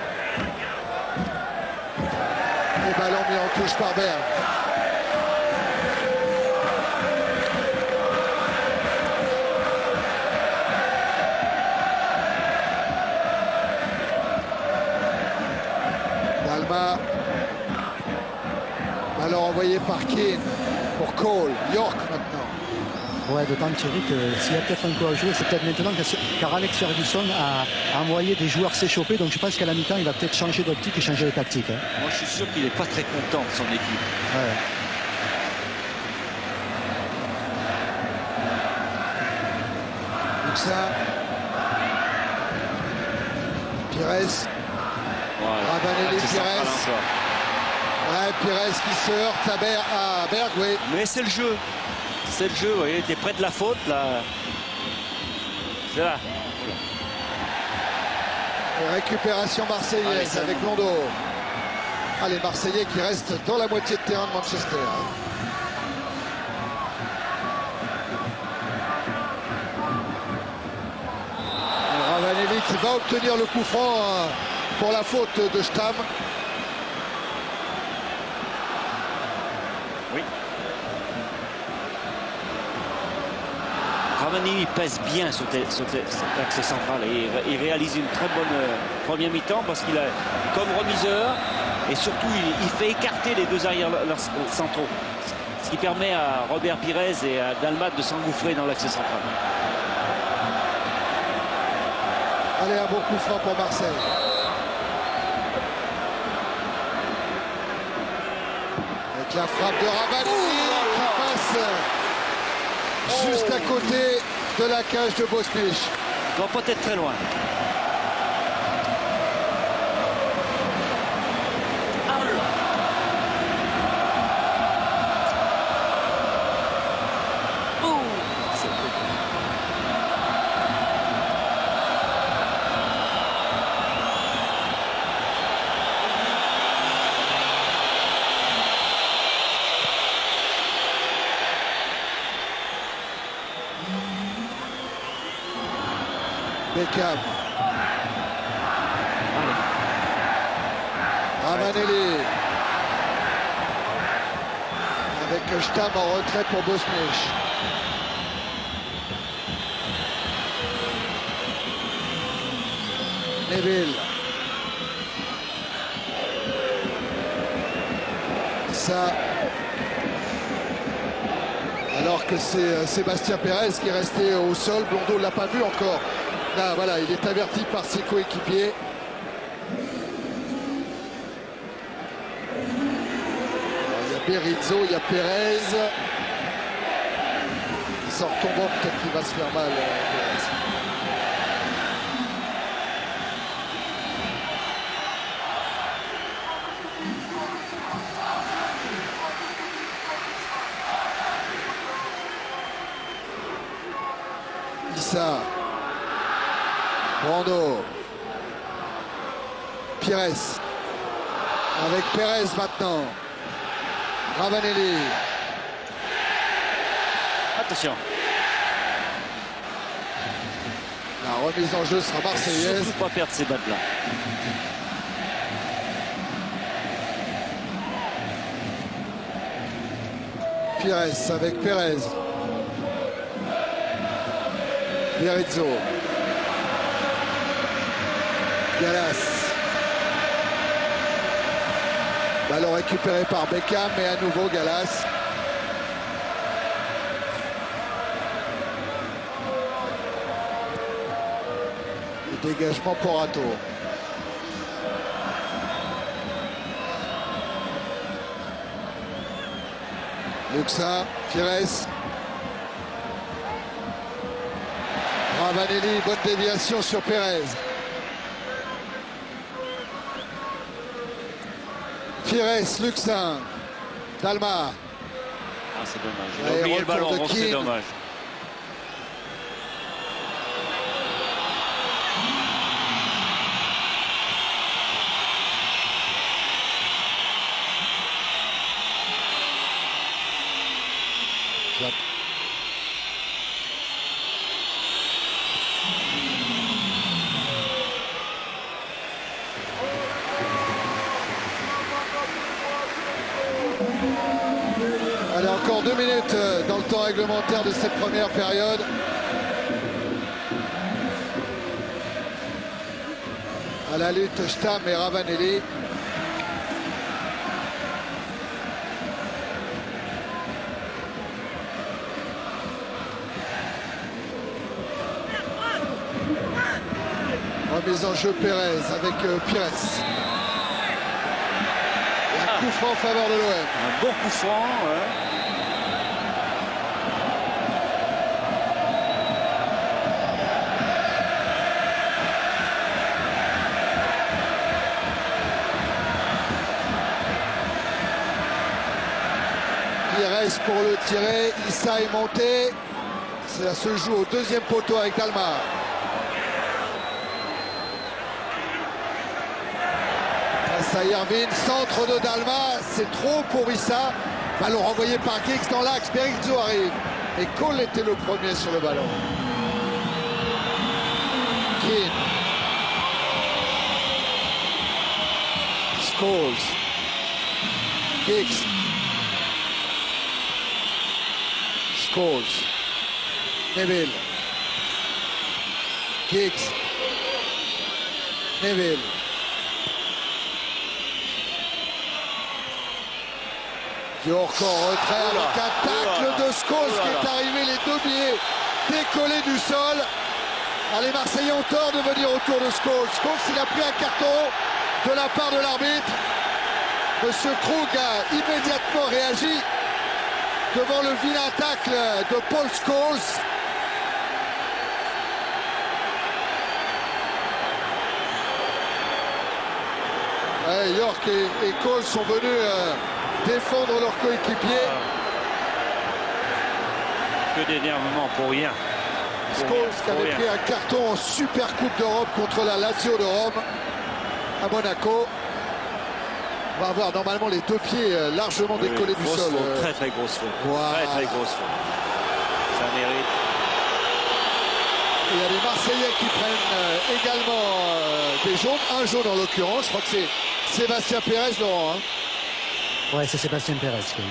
B: Et ballon mis en touche par Berg. Dalma. Ballon envoyé par Keane pour Cole. York maintenant.
D: Ouais, d'autant Thierry que s'il y a peut-être un coup à jouer, c'est peut-être maintenant car Alex Ferguson a envoyé des joueurs s'échauffer. Donc je pense qu'à la mi-temps, il va peut-être changer d'optique et changer de tactique. Hein.
C: Moi, je suis sûr qu'il n'est pas très content de son équipe.
D: Ouais.
B: Luxa. Pires.
C: Voilà.
B: Ravanelli,
C: C'est
B: Pires.
C: central encore.
B: Ouais, Pires qui se heurte à Berg, oui.
C: Mais c'est le jeu. C'est le jeu, vous voyez, il était près de la faute, là. C'est là.
B: Récupération marseillaise
C: Allez,
B: avec Blondeau. Ah, les Marseillais qui restent dans la moitié de terrain de Manchester. Ravanelli qui va obtenir le coup franc pour la faute de Stam.
C: Oui. Ravanelli pèse bien sur cet axe central et il réalise une très bonne première mi-temps parce qu'il a comme remiseur et surtout il fait écarter les deux arrières centraux. Ce qui permet à Robert Pires et à Dalmat de s'engouffrer dans l'axe central.
B: Allez, un bon coup franc pour Marseille. Avec la frappe de Ravanelli qui passe juste à côté de la cage de Bosnich.
C: Il va peut-être très loin.
B: Beckham. Ravanelli. Avec Stam en retrait pour Bosnich. Neville. Ça. Alors que c'est Sébastien Pérez qui est resté au sol. Blondeau ne l'a pas vu encore. Là, voilà, il est averti par ses coéquipiers. Il y a Berizzo, il y a Pérez. Il sort tombant, peut-être qu'il va se faire mal. Pérez. Issa. Brando. Pires. Avec Pérez maintenant. Ravanelli.
C: Attention.
B: La remise en jeu sera marseillaise.
C: Surtout pas perdre ces balles-là.
B: Pires avec Pérez. Berizzo. Gallas. Ballon récupéré par Beckham, mais à nouveau Gallas. Le dégagement pour Rato. Luxa, Pires. Ravanelli, bonne déviation sur Pérez. Pires, Luxin, Dalma.
C: Ah, c'est dommage. Il a oublié le ballon, bon, c'est dommage.
B: Allez, encore 2 minutes dans le temps réglementaire de cette première période. À la lutte, Stam et Ravanelli. Remise en jeu Pérez avec Pires. Un coup franc en faveur de l'OM.
C: Un bon coup franc. Ouais.
B: Pires pour le tirer. Issa est monté. Ça se joue au deuxième poteau avec Dalma. Face à Irvine, centre de Dalma, c'est trop pour Issa. Ballon renvoyé par Giggs dans l'axe, Berizzo arrive. Et Cole était le premier sur le ballon. Keane. Scholes. Giggs. Scholes. Neville. Giggs. Neville. York en retrait avec un tacle de Scholes qui est arrivé, les deux pieds décollés du sol. Alors les Marseillais ont tort de venir autour de Scholes. Scholes, il a pris un carton de la part de l'arbitre. Monsieur Krug a immédiatement réagi devant le vilain tacle de Paul Scholes. Ouais, York et Cole sont venus défendre leur coéquipier.
C: Que d'énervement pour rien.
B: Scholes qui avait pris un carton en Super Coupe d'Europe contre la Lazio de Rome à Monaco. On va avoir normalement les deux pieds largement décollés du sol.
C: Très très grosse faute.
B: Voilà.
C: Très très grosse faute. Ça mérite.
B: Il y a les Marseillais qui prennent également des jaunes, un jaune en l'occurrence. Je crois que c'est Sébastien Pérez, Laurent. Hein.
D: Ouais, c'est Sébastien Pérez. Oui.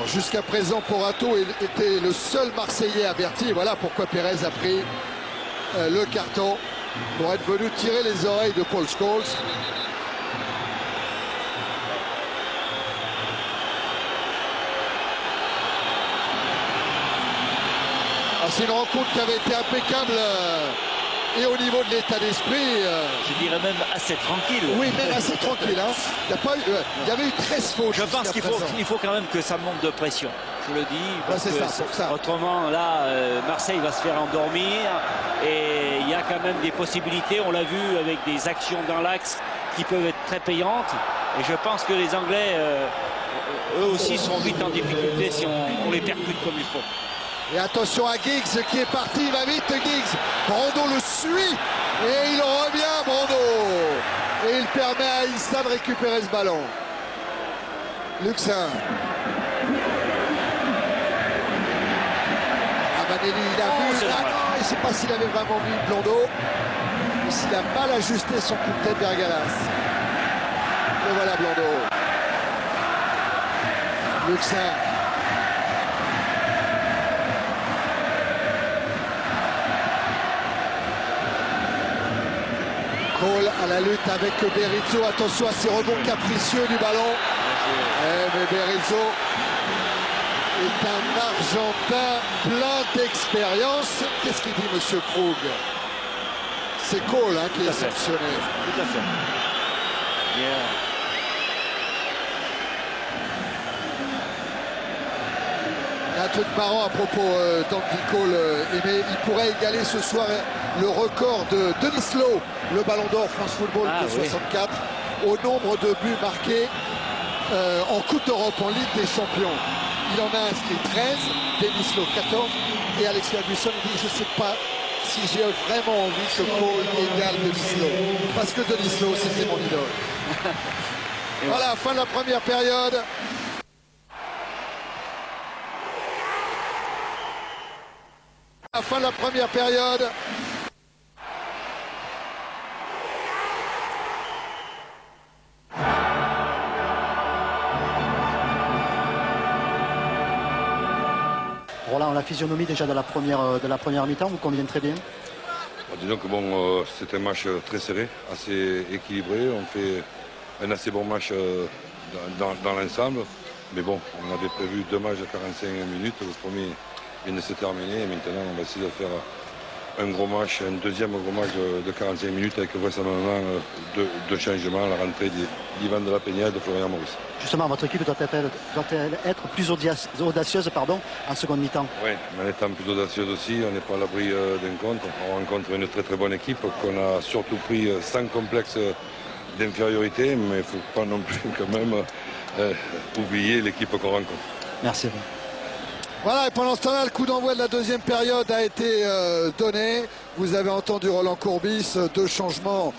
B: Jusqu'à présent, Porato était le seul Marseillais averti. Voilà pourquoi Pérez a pris le carton pour être venu tirer les oreilles de Paul Scholes. C'est une rencontre qui avait été impeccable et au niveau de l'état d'esprit.
C: Je dirais même assez tranquille.
B: Oui, même assez tranquille. Hein. Il y avait eu 13 fautes.
C: Je pense qu'il faut quand même que ça monte de pression. Je le dis. Parce
B: que ça.
C: Autrement, là, Marseille va se faire endormir. Et il y a quand même des possibilités. On l'a vu avec des actions dans l'axe qui peuvent être très payantes. Et je pense que les Anglais, eux aussi, sont vite en difficulté si on les percute comme il faut.
B: Et attention à Giggs qui est parti, il va vite Giggs. Brando le suit et il revient Brando. Et il permet à Issa de récupérer ce ballon. Luxin. Ravanelli, il a vu. Je ne sais pas s'il avait vraiment vu Blondeau. Ou s'il a mal ajusté son coup de tête vers Galas. Et voilà Blondeau. Luxin. Cole à la lutte avec Berizzo. Attention à ces rebonds capricieux du ballon. Mais Berizzo est un Argentin plein d'expérience. Qu'est-ce qu'il dit, monsieur Krug? C'est Cole hein, qui est sanctionné.
C: Tout à fait. Yeah.
B: Il y a un truc marrant à propos d'Andy Cole, mais il pourrait égaler ce soir le record de Denis Law, le Ballon d'Or France Football de 64, au nombre de buts marqués en Coupe d'Europe, en Ligue des Champions. Il en a inscrit 13, Denis Law 14, et Alex Ferguson dit je ne sais pas si j'ai vraiment envie que Cole égale Denis Law, parce que Denis Law c'était mon idole. Voilà, fin de la première période. À la fin de la première période.
D: Roland, la physionomie déjà de la première mi-temps vous convient très bien?
F: Disons que bon, c'est un match très serré, assez équilibré. On fait un assez bon match dans l'ensemble. Mais bon, on avait prévu 2 matchs de 45 minutes. Le premier vient de se terminer et maintenant on va essayer de faire un gros match, un deuxième gros match de 45 minutes avec vraisemblablement de changements à la rentrée d'Ivan de la Peña et de Florian Maurice.
D: Justement, votre équipe doit-elle être plus audacieuse en seconde mi-temps?
F: Oui, mais en étant plus audacieuse aussi, on n'est pas à l'abri d'un contre. On rencontre une très très bonne équipe qu'on a surtout pris sans complexe d'infériorité, mais il ne faut pas non plus quand même oublier l'équipe qu'on rencontre.
D: Merci.
B: Voilà, et pendant ce temps-là, le coup d'envoi de la deuxième période a été donné. Vous avez entendu Roland Courbis, 2 changements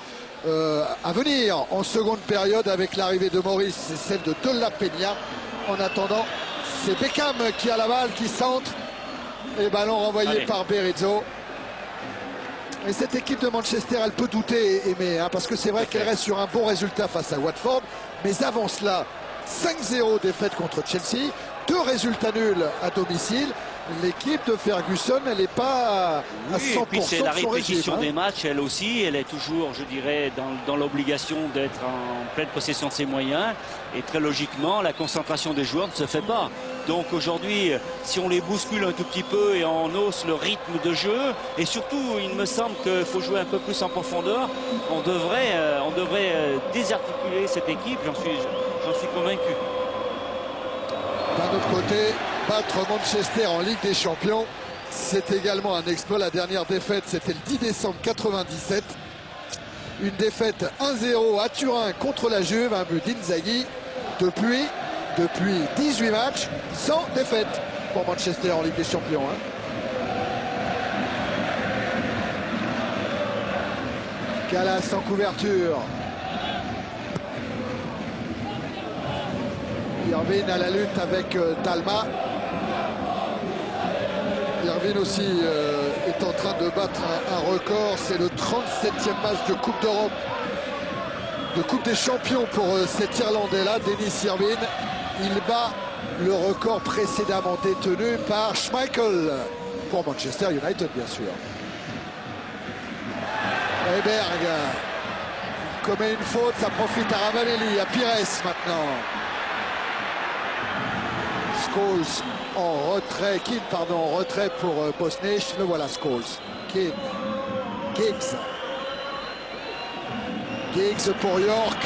B: à venir en seconde période avec l'arrivée de Maurice, c'est celle de la Peña. En attendant, c'est Beckham qui a la balle, qui centre. Et ballon renvoyé par Berizzo. Et cette équipe de Manchester, elle peut douter, Aimé, hein, parce que c'est vrai qu'elle reste sur un bon résultat face à Watford. Mais avant cela, 5-0 défaite contre Chelsea. 2 résultats nuls à domicile. L'équipe de Ferguson, elle n'est pas à 100%
C: et puis c'est la répétition
B: régime,
C: des matchs, elle aussi. Elle est toujours, je dirais, dans l'obligation d'être en pleine possession de ses moyens. Et très logiquement, la concentration des joueurs ne se fait pas. Donc aujourd'hui, si on les bouscule un tout petit peu et on hausse le rythme de jeu, et surtout, il me semble qu'il faut jouer un peu plus en profondeur, on devrait désarticuler cette équipe, j'en suis convaincu.
B: D'un autre côté, battre Manchester en Ligue des Champions, c'est également un exploit. La dernière défaite, c'était le 10 décembre 97. Une défaite 1-0 à Turin contre la Juve, un but d'Inzaghi. Depuis 18 matchs, sans défaite pour Manchester en Ligue des Champions. Galas en couverture. Irvine à la lutte avec Dalma. Irvine Servine aussi est en train de battre un record. C'est le 37e match de Coupe d'Europe, de Coupe des Champions pour cet Irlandais-là, Denis Servine. Il bat le record précédemment détenu par Schmeichel pour Manchester United, bien sûr. Heiberg commet une faute, ça profite à Ravanelli, à Pires maintenant. Scholes en retrait, Keane pardon, en retrait pour Bosnich. Le voilà Scholes. Keane, Giggs. Giggs pour York.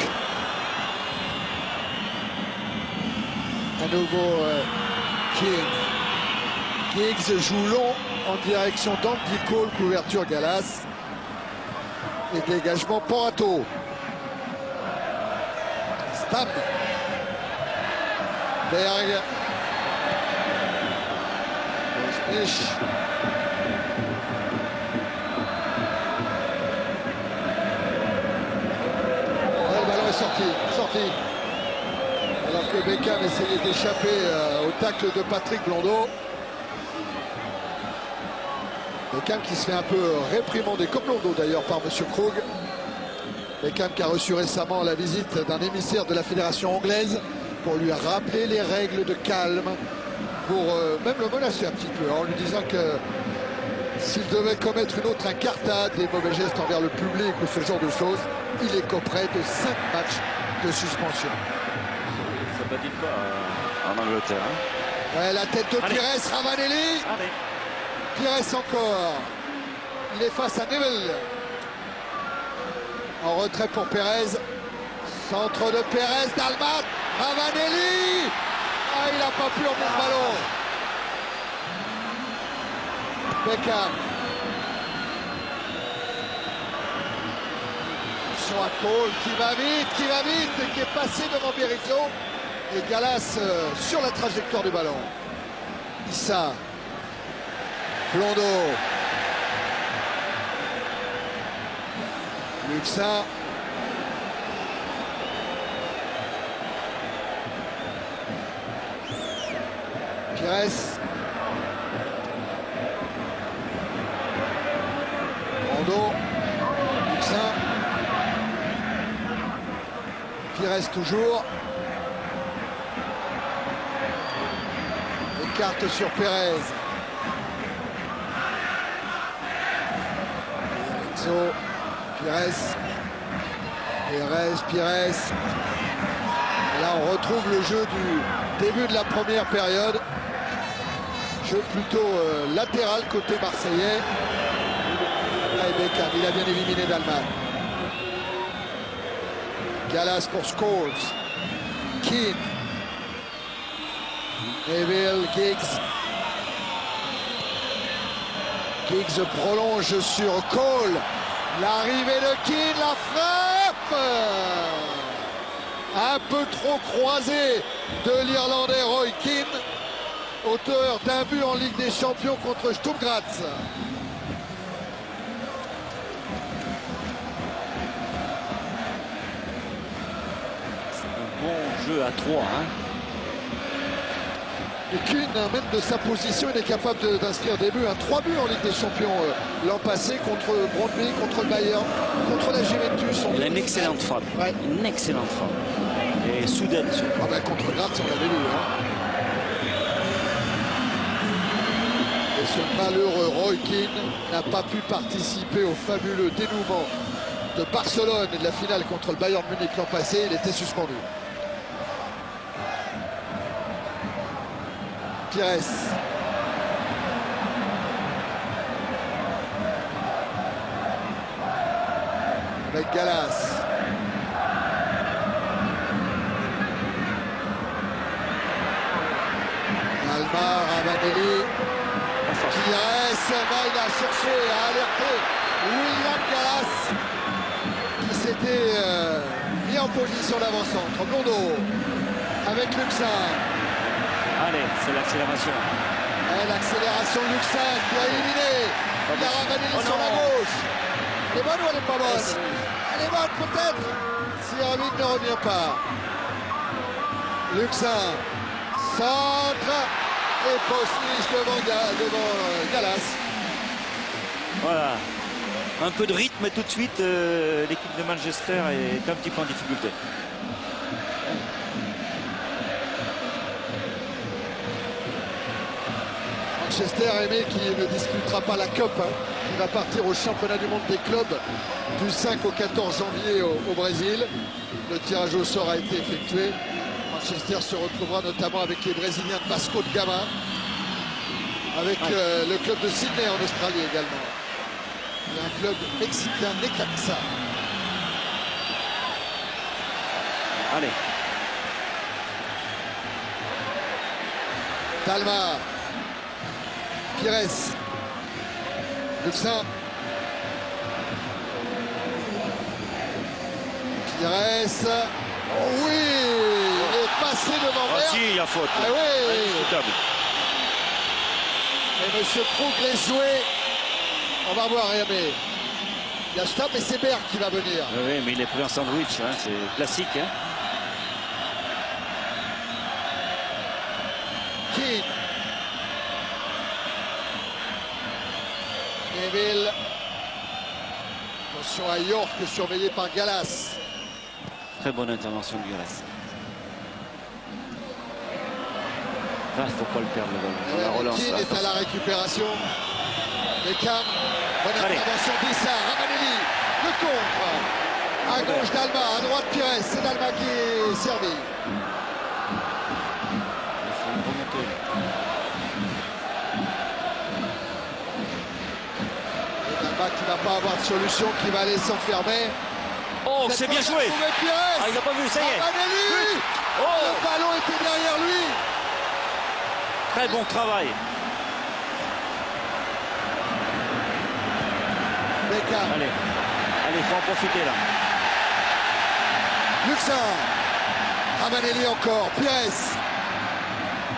B: À nouveau Keane. Giggs joue long en direction d'Andy Cole, couverture Gallas. Et dégagement Porato. Stam. Berg. Bosnich. Le ballon est sorti. Alors que Beckham essayait d'échapper au tacle de Patrick Blondeau. Beckham qui se fait un peu réprimander, comme Blondeau d'ailleurs, par M. Krug. Beckham qui a reçu récemment la visite d'un émissaire de la fédération anglaise pour lui rappeler les règles de calme, pour même le menacer un petit peu, en lui disant que s'il devait commettre une autre incartade, des mauvais gestes envers le public ou ce genre de choses, il écoperait de 5 matchs de suspension.
C: Ça ne badine pas en Angleterre. Hein.
B: Ouais, la tête de Pires, Ravanelli.
C: Allez.
B: Pires encore. Il est face à Neville. En retrait pour Pérez. Centre de Pérez, Dalmat. Ravanelli. Ah, il n'a pas pu emmener le ballon. Beckham. Attention à Cole qui va vite, et qui est passé devant Berizzo. Et Gallas sur la trajectoire du ballon. Issa. Blondeau. Luxin. Pires. Blondeau. Luxin. Pires toujours. Écarte sur Pérez. Pires. Et là, on retrouve le jeu du début de la première période. Jeu plutôt latéral côté marseillais. Et Beckham, il a bien éliminé Dalman. Gallas pour Scholes. Keane. Neville, Giggs. Giggs prolonge sur Cole. L'arrivée de Keane, la frappe. Un peu trop croisé de l'Irlandais Roy Keane, auteur d'un but en Ligue des Champions contre Stuttgart.
C: C'est un bon jeu à 3. Hein.
B: Et Keane, même de sa position, il est capable d'inscrire des buts. 3 buts en Ligue des Champions l'an passé contre Brøndby, contre le Bayern, contre la Juventus.
C: Il a une excellente frappe. Ouais. Une excellente frappe. Et soudaine surtout.
B: Ah ben, contre Graz, on l'avait vu. Hein. Et ce malheureux Roy Keane n'a pas pu participer au fabuleux dénouement de Barcelone et de la finale contre le Bayern Munich l'an passé. Il était suspendu. Pires. Avec Gallas. Almar, Ravanelli. Pires, il a cherché à alerter William Gallas qui s'était mis en position d'avant-centre. Blondeau avec Luxin.
C: Allez, c'est l'accélération.
B: L'accélération de Luxin qui a éliminé. Il a Ravanelli sur la gauche. Elle est bonne ou elle n'est pas bonne? Elle est bonne peut-être si Arbitre ne revient pas. Luxin. Centre. Et Bosnich devant Gallas.
C: Voilà. Un peu de rythme et tout de suite, l'équipe de Manchester est un petit peu en difficulté.
B: Manchester aimé qui ne disputera pas la Coupe, hein, qui va partir au championnat du monde des clubs du 5 au 14 janvier au Brésil. Le tirage au sort a été effectué. Manchester se retrouvera notamment avec les Brésiliens de Vasco de Gama, avec le club de Sydney en Australie également. Et un club mexicain, Necaxa.
C: Allez.
B: Dalma. Pires. Luxin. Pires. Oh oui, il est passé devant
C: Ah
B: Vert.
C: si, il y a faute.
B: Ah oui.
C: Indiscutable.
B: Et monsieur Krug laisse jouer. On va voir, mais il y a Stab et c'est Berg qui va venir.
C: Oui, mais il est pris en sandwich, hein, c'est classique. Hein.
B: Keane. Neville. Attention à York, surveillé par Gallas.
C: Très bonne intervention de Gallas. Là, il ne faut pas le perdre le ballon. La relance,
B: Keane
C: là,
B: est à la récupération. Beckham. Bonne intervention d'Issa. Ravanelli. Le contre. À gauche d'Alma, à droite Pires. C'est Dalma qui est servi.
C: Il faut une remontée.
B: Et Dalma qui ne va pas avoir de solution, qui va aller s'enfermer.
C: Oh, c'est bien joué. Ah, il n'a pas vu, ça y est.
B: Ravanelli.
C: Oh,
B: Le ballon était derrière lui.
C: très bon travail.
B: Beckham.
C: Allez, il faut en profiter là.
B: Luxin. Ravanelli encore. Pires.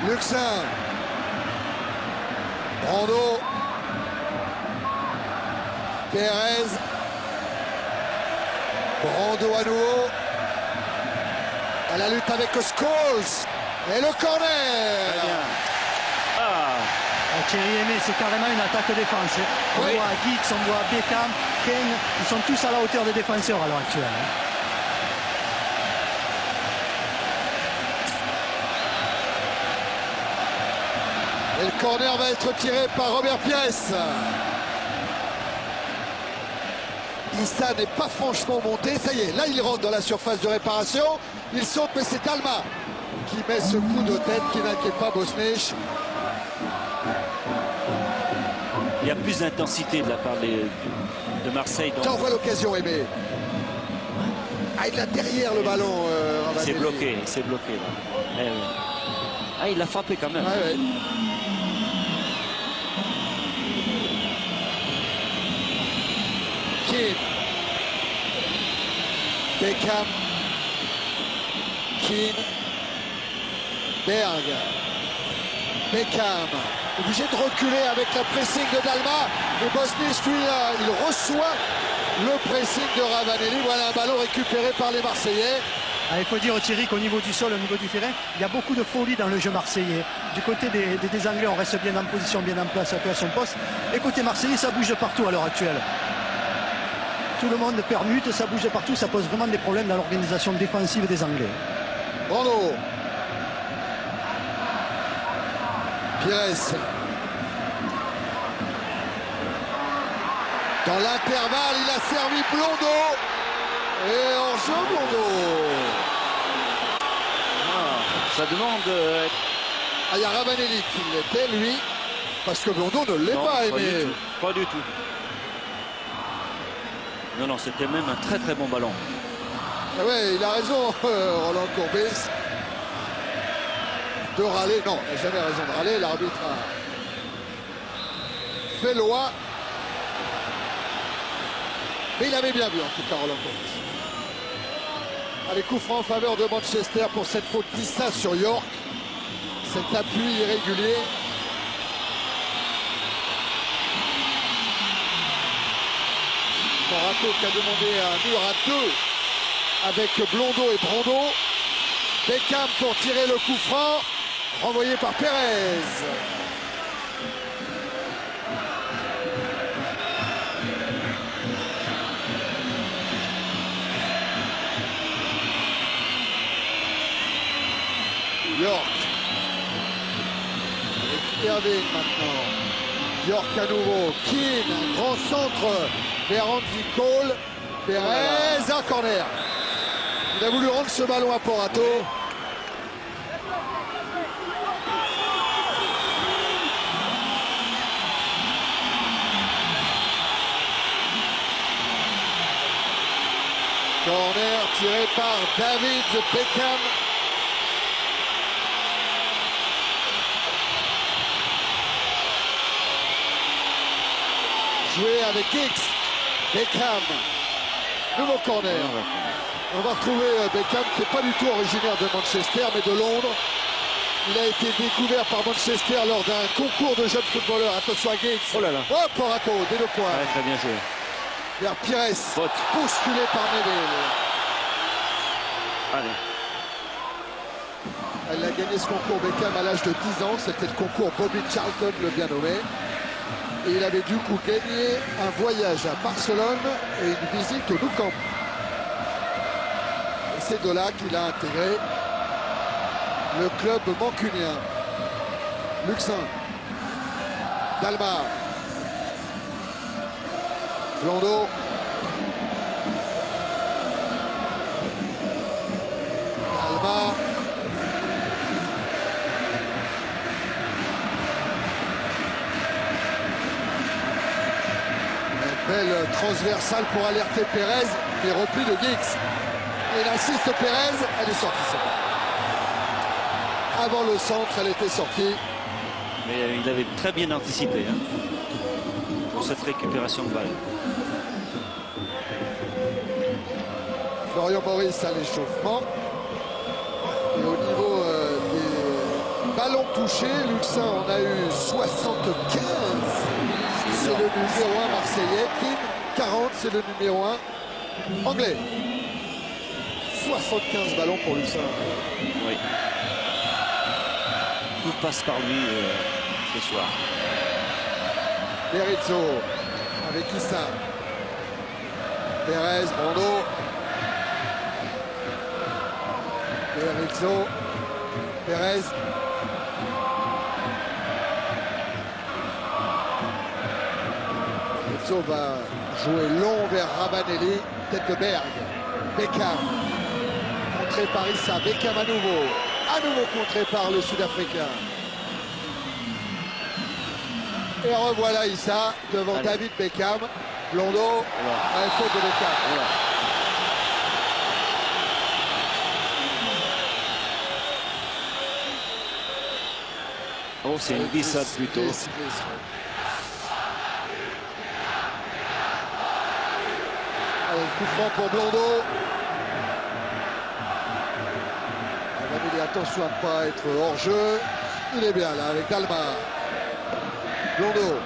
B: Luxin. Brando. Pérez. Brando à nouveau. À la lutte avec Scholes. Et le corner.
C: Très bien. Ah,
D: Thierry Aimé, c'est carrément une attaque défense. On
C: Oui.
D: voit Giggs, on voit Beckham, Kane, ils sont tous à la hauteur des défenseurs à l'heure actuelle.
B: Et le corner va être tiré par Robert Pires. Issa n'est pas franchement monté. Ça y est, là il rentre dans la surface de réparation. Il saute, mais c'est Dalma qui met ce coup de tête qui n'inquiète pas Bosnich.
C: il y a plus d'intensité de la part de Marseille.
B: T'en vois l'occasion, Aimé. Ah, il a derrière le ballon.
C: C'est
B: Ravanelli.
C: bloqué là. Eh oui. Ah, il l'a frappé quand même.
B: Ouais, ouais. Keane. Beckham. Keane. Berg. Beckham. Obligé de reculer avec la pressing de Dalma. Et Bosnich, lui, il reçoit le pressing de Ravanelli. Voilà un ballon récupéré par les Marseillais.
D: Ah, il faut dire Thierry qu'au niveau du sol, au niveau du terrain, il y a beaucoup de folie dans le jeu marseillais. Du côté des Anglais, on reste bien en position, bien en place, à son poste. Et côté marseillais, ça bouge de partout à l'heure actuelle. Tout le monde permute, ça bouge de partout, ça pose vraiment des problèmes dans l'organisation défensive des Anglais.
B: Brando. Pires. Dans l'intervalle, il a servi Blondo. Et en jeu, Blondo.
C: Ah, ça demande.
B: Ah, il y a Ravanelli qui l'était, lui. Parce que Blondo ne l'est
C: Non,
B: pas,
C: du
B: Aimé.
C: tout. Pas du tout. Non, c'était même un très très bon ballon.
B: Ah ouais, il a raison, Roland Courbis. De râler. Non, il n'a jamais raison de râler. L'arbitre a fait loi. Mais il avait bien vu, en tout cas, Roland Courbis. Allez, coup franc en faveur de Manchester pour cette faute d'Issa sur York. Cet appui irrégulier. Morato qui a demandé un mur à deux avec Blondo et Brando. Beckham pour tirer le coup franc. renvoyé par Pérez. York. Et Irving maintenant. York à nouveau. Keane, un grand centre vers Andy Cole. Pérez, un corner. Il a voulu rendre ce ballon à Porato. Corner tiré par David Beckham. Joué avec Giggs. Beckham. Nouveau corner. On va retrouver Beckham qui n'est pas du tout originaire de Manchester mais de Londres. Il a été découvert par Manchester lors d'un concours de jeunes footballeurs. Attention à Giggs.
C: Oh là là.
B: Oh, Porato, dès 2 points.
C: Ouais, très bien joué.
B: Vers Pires.
C: Faute.
B: Bousculé par Neville.
C: Allez.
B: Elle a gagné ce concours Beckham à l'âge de 10 ans. C'était le concours Bobby Charlton, le bien nommé. Et il avait du coup gagné un voyage à Barcelone et une visite au Nou Camp. Et c'est de là qu'il a intégré le club mancunien. Luxin. Dalma. Blondeau. Dalma. Belle transversale pour alerter Pérez, mais repli de Giggs. Il insiste Pérez, elle est sortie. Avant le centre, elle était sortie.
C: Mais il avait très bien anticipé hein, pour cette récupération de balle.
B: Florian Maurice à l'échauffement. Et au niveau des ballons touchés, Luxin en a eu 75. C'est le numéro 1 marseillais. Kim, 40, c'est le numéro 1 anglais. 75 ballons pour Luxin.
C: Oui. Tout passe par lui ce soir.
B: Berizzo avec Issa. Pérez, Brando. Berizzo. Pérez. Berizzo va jouer long vers Ravanelli. Tête de Berg. Beckham. Contré par Issa. Beckham à nouveau. À nouveau contré par le Sud-Africain. Et revoilà Issa devant
C: Allez.
B: David Beckham. Blondeau. Ouais, faute de Beckham.
C: Voilà. Oh, c'est une glissade plutôt.
B: Allez, coup franc pour Blondeau. Ravanelli, attention à ne pas être hors jeu. Il est bien là avec Dalma. Blondeau.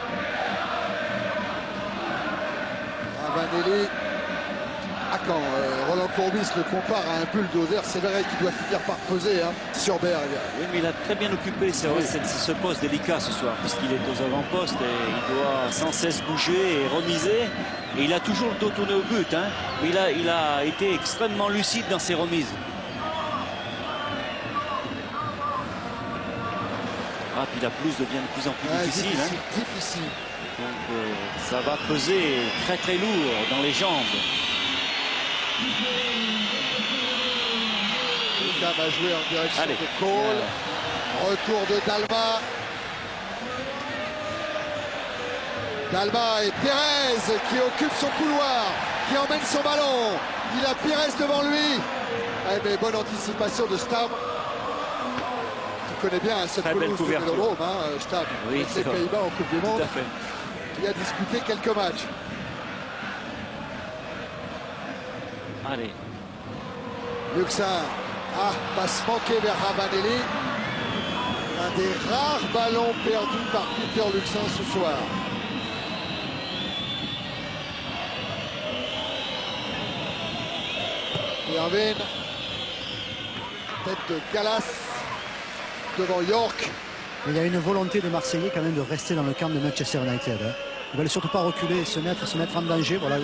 B: Ravanelli. Ah, quand Roland Courbis le compare à un bulldozer, c'est vrai qu'il doit finir par peser hein, sur Berg.
C: Oui, mais il a très bien occupé ce poste délicat ce soir, puisqu'il est aux avant-postes et il doit sans cesse bouger et remiser. Et il a toujours le dos tourné au but. Hein. Il a été extrêmement lucide dans ses remises. Ah, puis la pelouse devient de plus en plus difficile.
B: Difficile.
C: Donc ça va peser très très lourd dans les jambes.
B: Beckham va jouer en direction
C: Allez.
B: de Cole. Retour de Dalma. Dalma et Pérez qui occupe son couloir, qui emmène son ballon. Il a Pérez devant lui. Ah, mais bonne anticipation de Stam. Tu connais bien cette
C: Très belle
B: pelouse de
C: couverture.
B: Vélodrome, hein, Stam.
C: Oui,
B: Avec
C: c'est
B: les
C: vrai.
B: Pays-Bas en Coupe du Monde.
C: Tout à fait.
B: Il a disputé quelques matchs.
C: Allez.
B: Luxin. Ah, passe manquée vers Ravanelli. Un des rares ballons perdus par Peter Luxin ce soir. Irvine. Tête de Gallas. devant York.
D: Mais il y a une volonté des Marseillais quand même de rester dans le camp de Manchester United. Hein. Ils ne veulent surtout pas reculer et se mettre en danger voilà,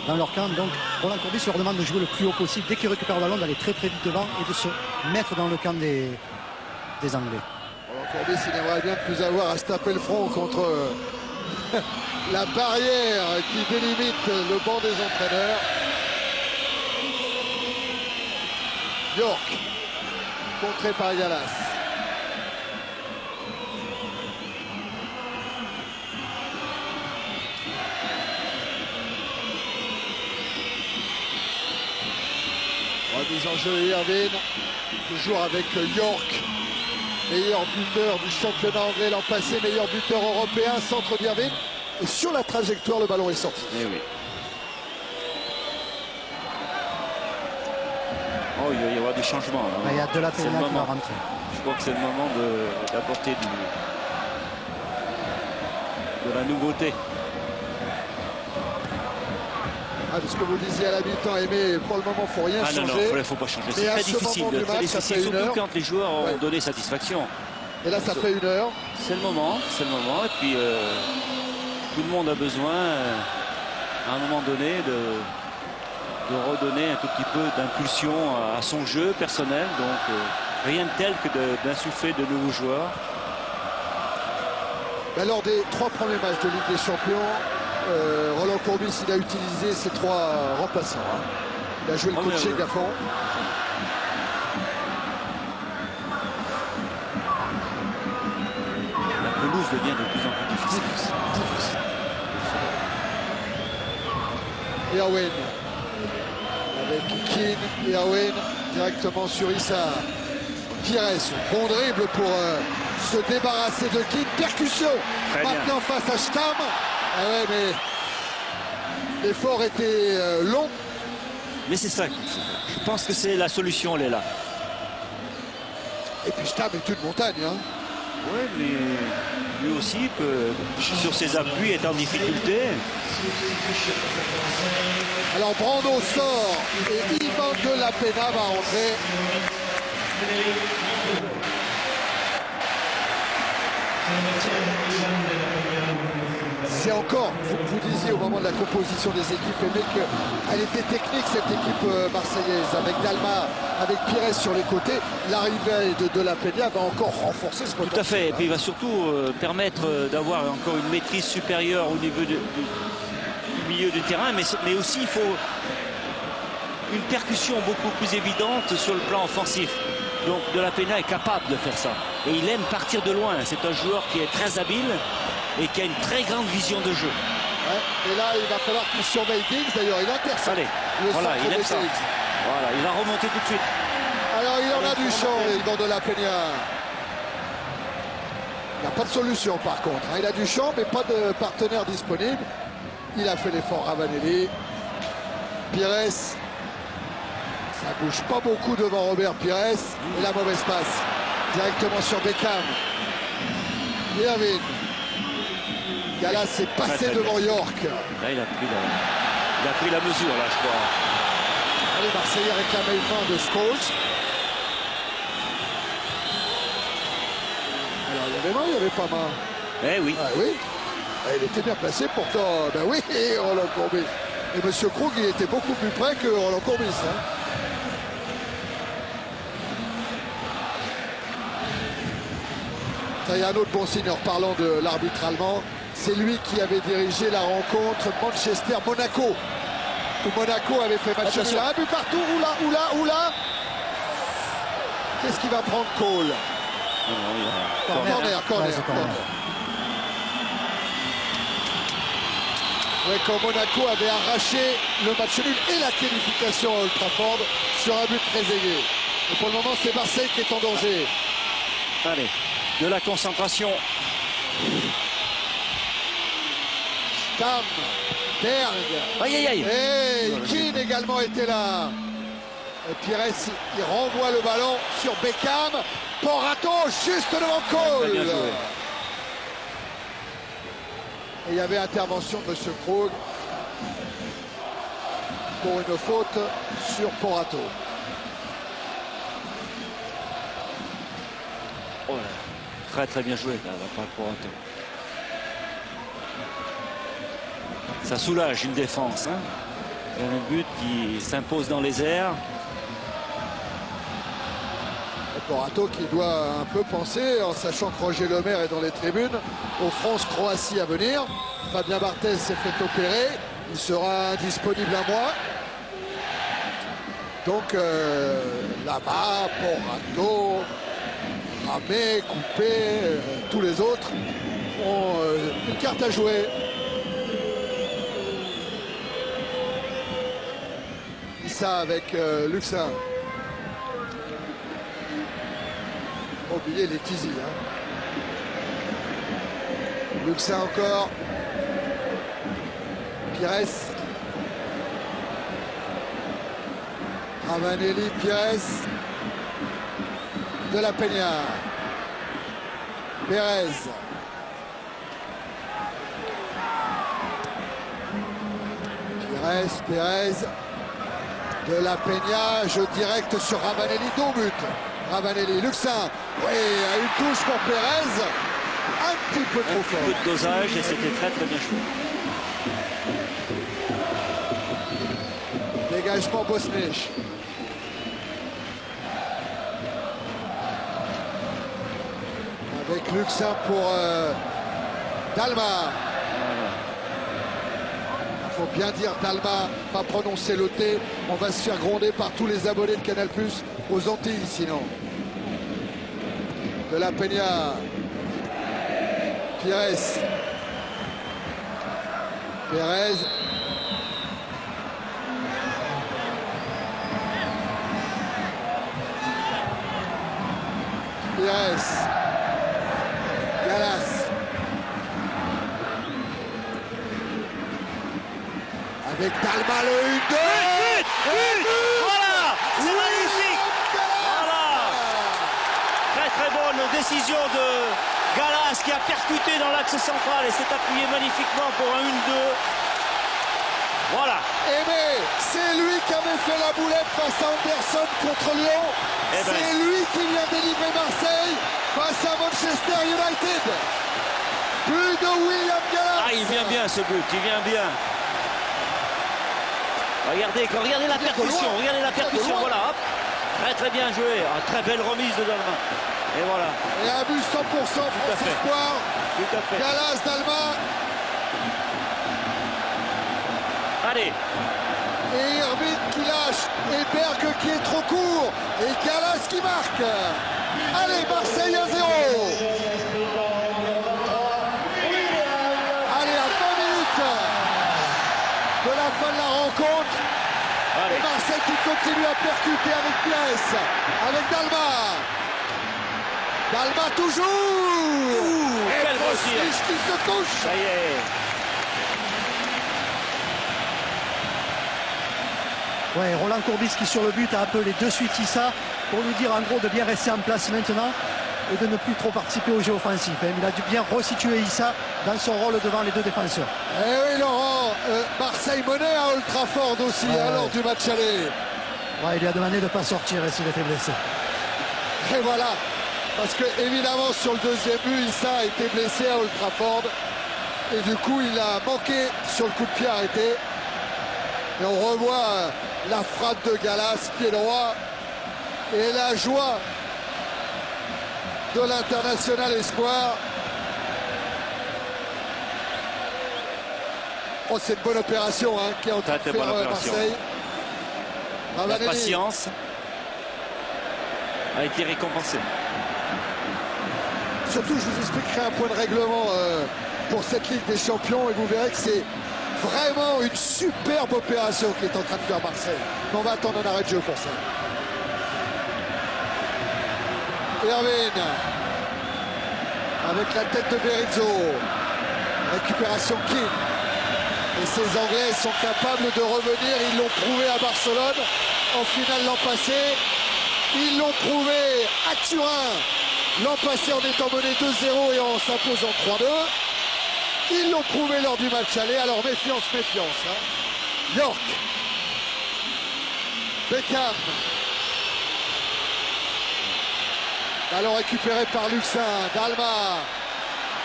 D: dans leur camp. Donc Roland Courbis leur demande de jouer le plus haut possible. Dès qu'ils récupèrent le ballon, d'aller très très vite devant et de se mettre dans le camp des Anglais.
B: Roland Courbis, il aimerait bien plus avoir à se taper le front contre la barrière qui délimite le banc des entraîneurs. York, contré par Gallas. Remise en jeu Irvine, toujours avec York, meilleur buteur du championnat anglais l'an passé, meilleur buteur européen, centre d'Irvine. Et sur la trajectoire, le ballon est sorti.
C: Eh oui. Oh, il va y avoir des changements. Là.
D: Il y a De La Peña qui va rentrer.
C: Je crois que c'est le moment d'apporter de la nouveauté.
B: Ah, de ce que vous disiez à la mi-temps, Aimé, pour le moment, il ne faut rien changer.
C: Non, il ne faut pas changer. C'est très difficile. Surtout quand les joueurs ont donné satisfaction.
B: Et là, ça fait 1 heure.
C: C'est le moment. Et puis, tout le monde a besoin, à un moment donné, de redonner un tout petit peu d'impulsion à son jeu personnel. Donc, rien de tel que d'insuffler de nouveaux joueurs.
B: Ben, lors des 3 premiers matchs de Ligue des Champions, Roland Courbis, il a utilisé ses 3 remplaçants. Hein. Il a joué le coaching à fond.
C: La pelouse devient de plus en plus difficile.
B: Et Owen. Avec Keane et Owen directement sur Issa. Pires, bon dribble pour se débarrasser de Keane. Percussion.
C: Très
B: maintenant
C: bien.
B: face à Stam. Ah ouais, mais l'effort était long.
C: Mais c'est ça. Je pense que c'est la solution, elle est là.
B: Et puis Stam est une montagne. Hein.
C: Oui, mais lui aussi, sur ses appuis, est en difficulté.
B: Alors Brando sort et Ivan De La Peña va rentrer. C'est encore, vous disiez au moment de la composition des équipes, mais qu'elle était technique cette équipe marseillaise, avec Dalma, avec Pires sur les côtés. L'arrivée de La Peña va encore renforcer ce potentiel.
C: Tout à fait, et puis il va surtout permettre d'avoir encore une maîtrise supérieure au niveau du milieu du terrain, mais aussi il faut une percussion beaucoup plus évidente sur le plan offensif. Donc De La Peña est capable de faire ça. Et il aime partir de loin. C'est un joueur qui est très habile et qui a une très grande vision de jeu.
B: Ouais, et là, il va falloir qu'il surveille Giggs. D'ailleurs, il intercepte.
C: Allez, voilà, il aime ça. Voilà, il va remonter tout de suite.
B: Alors, il en a du champ, Ivan De La Peña. Il n'a pas de solution, par contre. Il a du champ, mais pas de partenaire disponible. Il a fait l'effort, Ravanelli. Pires. Ça bouge pas beaucoup devant Robert Pires. Et la mauvaise passe. Directement sur Beckham. Irvine. Gallas s'est passé devant York.
C: Là, il a pris la mesure, là, je crois.
B: Les Marseillais réclamaient une main de Scholes. Alors, il y avait main, il n'y avait pas main.
C: Eh oui.
B: Ah oui. Il était bien placé pourtant. Ben oui, Roland Courbis. Et M. Krug, il était beaucoup plus près que Roland Courbis. Hein. Il y a un autre bon signe en reparlant de l'arbitre allemand. C'est lui qui avait dirigé la rencontre Manchester-Monaco. Où Monaco avait fait match nul. Un but partout. Oula. Qu'est-ce qu'il va prendre Cole? Corner. Ouais, quand Monaco avait arraché le match nul et la qualification à Old Trafford sur un but très aiguë. Et pour le moment, c'est Marseille qui est en danger.
C: Allez, de la concentration.
B: Tam, Berg.
C: Aïe.
B: Et Keane également était là. Et Pires, il renvoie le ballon sur Beckham. Porato, juste devant Cole.
C: Bien joué.
B: Et il y avait intervention de M. Krug pour une faute sur Porato.
C: Oh là, très très bien joué, là, pas pour un temps. Ça soulage une défense. Hein. Il y a un but qui s'impose dans les airs.
B: Porato qui doit un peu penser, en sachant que Roger Lemaire est dans les tribunes, aux France-Croatie à venir. Fabien Barthez s'est fait opérer. Il sera indisponible un mois. Donc là-bas, Porato, Ramé, Coupé, tous les autres ont une carte à jouer. Ça avec Luxin. Oubliez les Tizi. Hein. Luxin encore. Pires. Ravanelli, Pires. De la Peña. Pérez. Pérez. De la Peña, jeu direct sur Ravanelli, 2 buts. Ravanelli, Luxin, oui, une touche pour Pérez, un petit peu trop fort.
C: Un peu de dosage et c'était très très bien joué.
B: Dégagement Bosnich. Avec Luxin pour Dalma. Il faut bien dire Dalma, pas prononcer le T. On va se faire gronder par tous les abonnés de Canal+ aux Antilles sinon. De la Peña. Pires. Pérez. Pires. Gallas. Avec Dalma le 1-2.
C: Voilà, c'est magnifique. Voilà. Très très bonne décision de Gallas qui a percuté dans l'axe central et s'est appuyé magnifiquement pour un 1-2. Voilà.
B: Mais c'est lui qui avait fait la boulette face à Anderson contre Lyon. C'est lui qui vient délivrer Marseille face à Manchester United. But de William Gallas.
C: Ah, il vient bien ce but, il vient bien. Regardez la percussion, voilà, hop. Très très bien joué, très belle remise de Dalma. Et voilà.
B: Et un but 100% France Espoir.
C: Tout à fait.
B: Gallas, Dalma.
C: Allez.
B: Et Irvine qui lâche, et Berg qui est trop court, et Gallas qui marque. Allez, Marseille 1-0. Allez, à 20 minutes de la fin de la rencontre.
C: Allez.
B: Et Marseille qui continue à percuter avec Pires, avec Dalma. Dalma toujours. Et
C: quel beau tir.
B: qui se touche.
C: Ça y est.
D: Ouais, Roland Courbis qui sur le but a appelé de suite Issa pour lui dire en gros de bien rester en place maintenant et de ne plus trop participer au jeu offensif. Il a dû bien resituer Issa dans son rôle devant les deux défenseurs.
B: Eh oui Laurent, Marseille menait à Old Trafford aussi lors du match aller.
D: Ouais, il lui a demandé de ne pas sortir s'il était blessé.
B: Et voilà, parce que évidemment sur le deuxième but, Issa a été blessé à Old Trafford. Et du coup il a manqué sur le coup de pied arrêté. Et on revoit la frappe de Gallas, pied droit, et la joie de l'international espoir. Oh, c'est une bonne opération qui est en train de faire Marseille.
C: La patience a été récompensée.
B: Surtout, je vous expliquerai un point de règlement pour cette Ligue des Champions et vous verrez que c'est vraiment une superbe opération qui est en train de faire Marseille. Mais on va attendre un arrêt de jeu pour ça. Irvine avec la tête de Berizzo. Récupération King. Et ces Anglais sont capables de revenir. Ils l'ont prouvé à Barcelone en finale l'an passé. Ils l'ont prouvé à Turin l'an passé en étant mené 2-0 et en s'imposant 3-2. Ils l'ont prouvé lors du match aller, alors méfiance. York. Beckham. Ballon récupéré par Luxin, Dalma.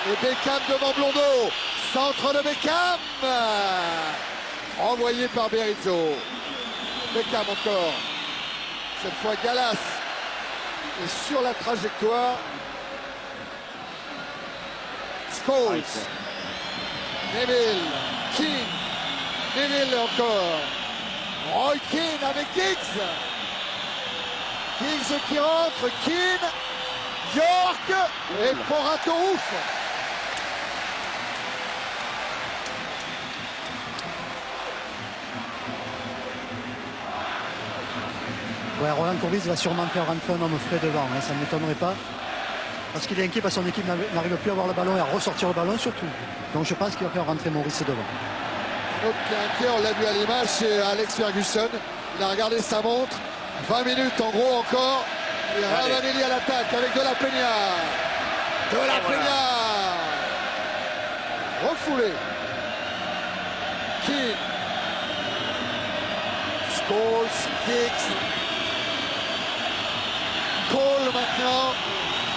B: Et Beckham devant Blondeau. Centre de Beckham. Envoyé par Berizzo. Beckham encore. Cette fois Gallas est sur la trajectoire. Scholes. Neville. Keane. Neville encore. Roy Keane avec Giggs. Giggs qui rentre. Keane. York. Et Porato ouf.
D: Ouais, Roland Courbis va sûrement faire rentrer un homme frais devant, hein, ça ne m'étonnerait pas. Parce qu'il est inquiet parce que son équipe n'arrive plus à avoir le ballon et à ressortir le ballon surtout. Donc je pense qu'il va faire rentrer Maurice devant.
B: L'autre qui est inquiet, on l'a vu à l'image, c'est Alex Ferguson. Il a regardé sa montre. 20 minutes en gros encore. Et Ravanelli à l'attaque avec De La Peña. De La Peña. Refoulé. Keane. Scholes, Giggs. Cole maintenant.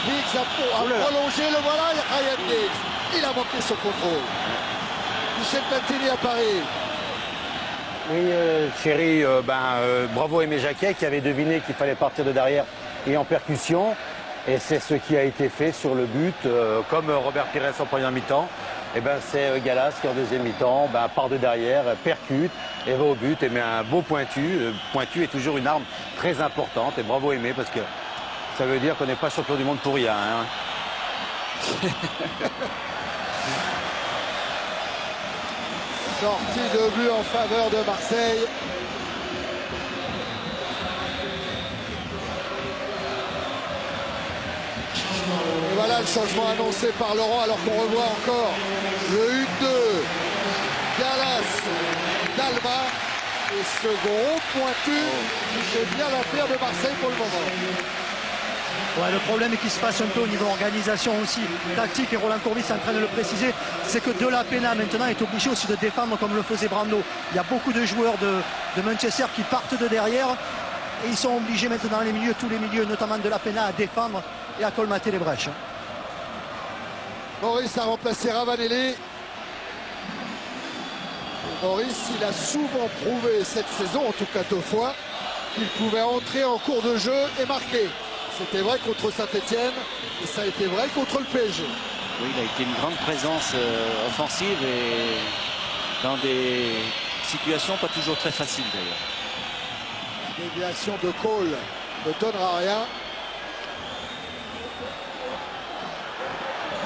B: Giggs a prolongé, le voilà, Ryan Giggs. Il a manqué son contrôle. Michel Platini à Paris.
E: Oui, chéri, bravo Aimé Jacquet qui avait deviné qu'il fallait partir de derrière et en percussion. Et c'est ce qui a été fait sur le but. Comme Robert Pires en première mi-temps, et c'est Gallas qui en deuxième mi-temps part de derrière, percute et va au but et met un beau pointu. Pointu est toujours une arme très importante. Et bravo Aimé parce que ça veut dire qu'on n'est pas champion du monde pour rien. Hein.
B: Sortie de but en faveur de Marseille. Et voilà le changement annoncé par Laurent alors qu'on revoit encore le 1-2. Gallas, Dalma et ce gros pointu qui fait bien l'affaire de Marseille pour le moment.
D: Ouais, le problème qui se passe un peu au niveau organisation aussi, tactique, et Roland Courbis est en train de le préciser, c'est que De La Peña maintenant est obligé aussi de défendre comme le faisait Brando. Il y a beaucoup de joueurs de Manchester qui partent de derrière et ils sont obligés maintenant les milieux, tous les milieux, notamment De La Peña, à défendre et à colmater les brèches.
B: Maurice a remplacé Ravanelli. Maurice, il a souvent prouvé cette saison, en tout cas 2 fois, qu'il pouvait entrer en cours de jeu et marquer. C'était vrai contre Saint-Etienne et ça a été vrai contre le PSG.
C: Oui, il a été une grande présence offensive et dans des situations pas toujours très faciles d'ailleurs.
B: Déviation de Cole ne donnera rien.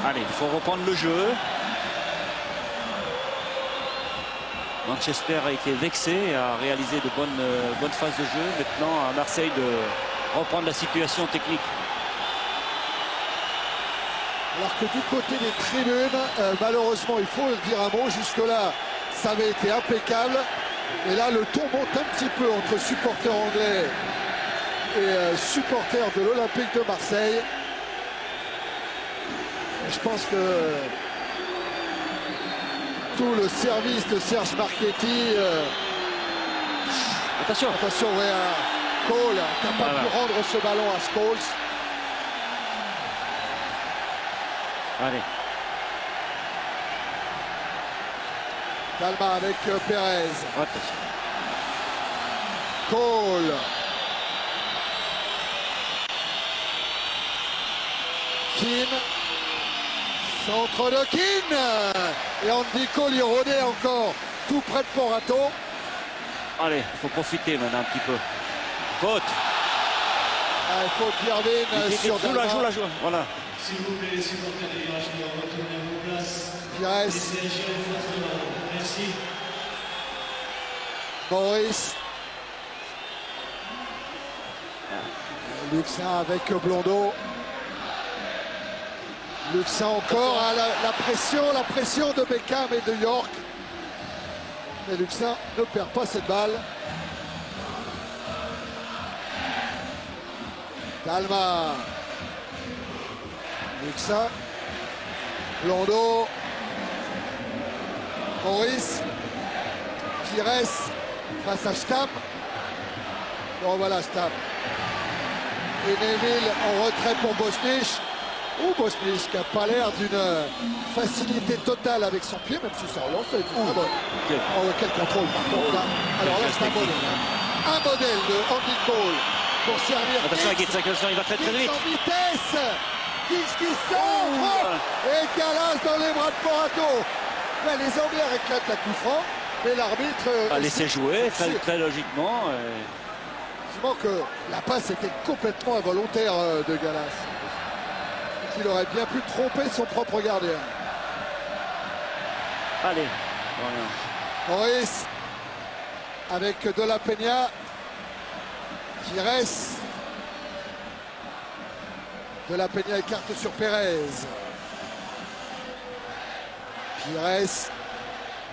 C: Allez, il faut reprendre le jeu. Manchester a été vexé et a réalisé de bonnes phases de jeu. Maintenant, à Marseille de reprendre la situation technique.
B: Alors que du côté des tribunes, malheureusement, il faut le dire un mot, jusque-là, ça avait été impeccable. Et là, le ton monte un petit peu entre supporters anglais et supporters de l'Olympique de Marseille. Et je pense que tout le service de Serge Marchetti...
C: Attention,
B: ouais, Cole capable de rendre ce ballon à Scholes.
C: Allez.
B: Dalma avec Pérez.
C: Attention.
B: Cole. Keane. Centre de Keane. Et Andy Cole y rôdait encore tout près de Porato.
C: Allez, il faut profiter maintenant un petit peu. Faute.
B: Il faut Piervin sur Dalma.
C: La joue. Voilà.
G: S'il vous plaît, supporters de Mirage, retournez à vos places.
B: Pires.
G: Laissez agir les forces de l'ordre. Merci.
B: Maurice. Luxin avec Blondeau. Luxin encore à la pression de Beckham et de York. Mais Luxin ne perd pas cette balle. Dalma. Luxin. Blondeau. Maurice. Pires face à Stam. Bon voilà Stam. Et Neville en retrait pour Bosnich. Ou Bosnich qui n'a pas l'air d'une facilité totale avec son pied, même si ça relance, ça a été très bon. Oh, quel contrôle par contre là. Alors là, c'est un modèle. Un modèle de Andy Cole pour servir.
C: Attention à Giggs, il va très vite.
B: En vitesse. Giggs qui centre. Et Gallas dans les bras de Morato. Là, les Anglais réclament la coup franc, mais l'arbitre
C: a laissé jouer très logiquement.
B: Que la passe était complètement involontaire de Gallas. Il aurait bien pu tromper son propre gardien.
C: Allez,
B: Maurice avec De La Peña qui reste. De La Peña écarte sur Pérez. Pires,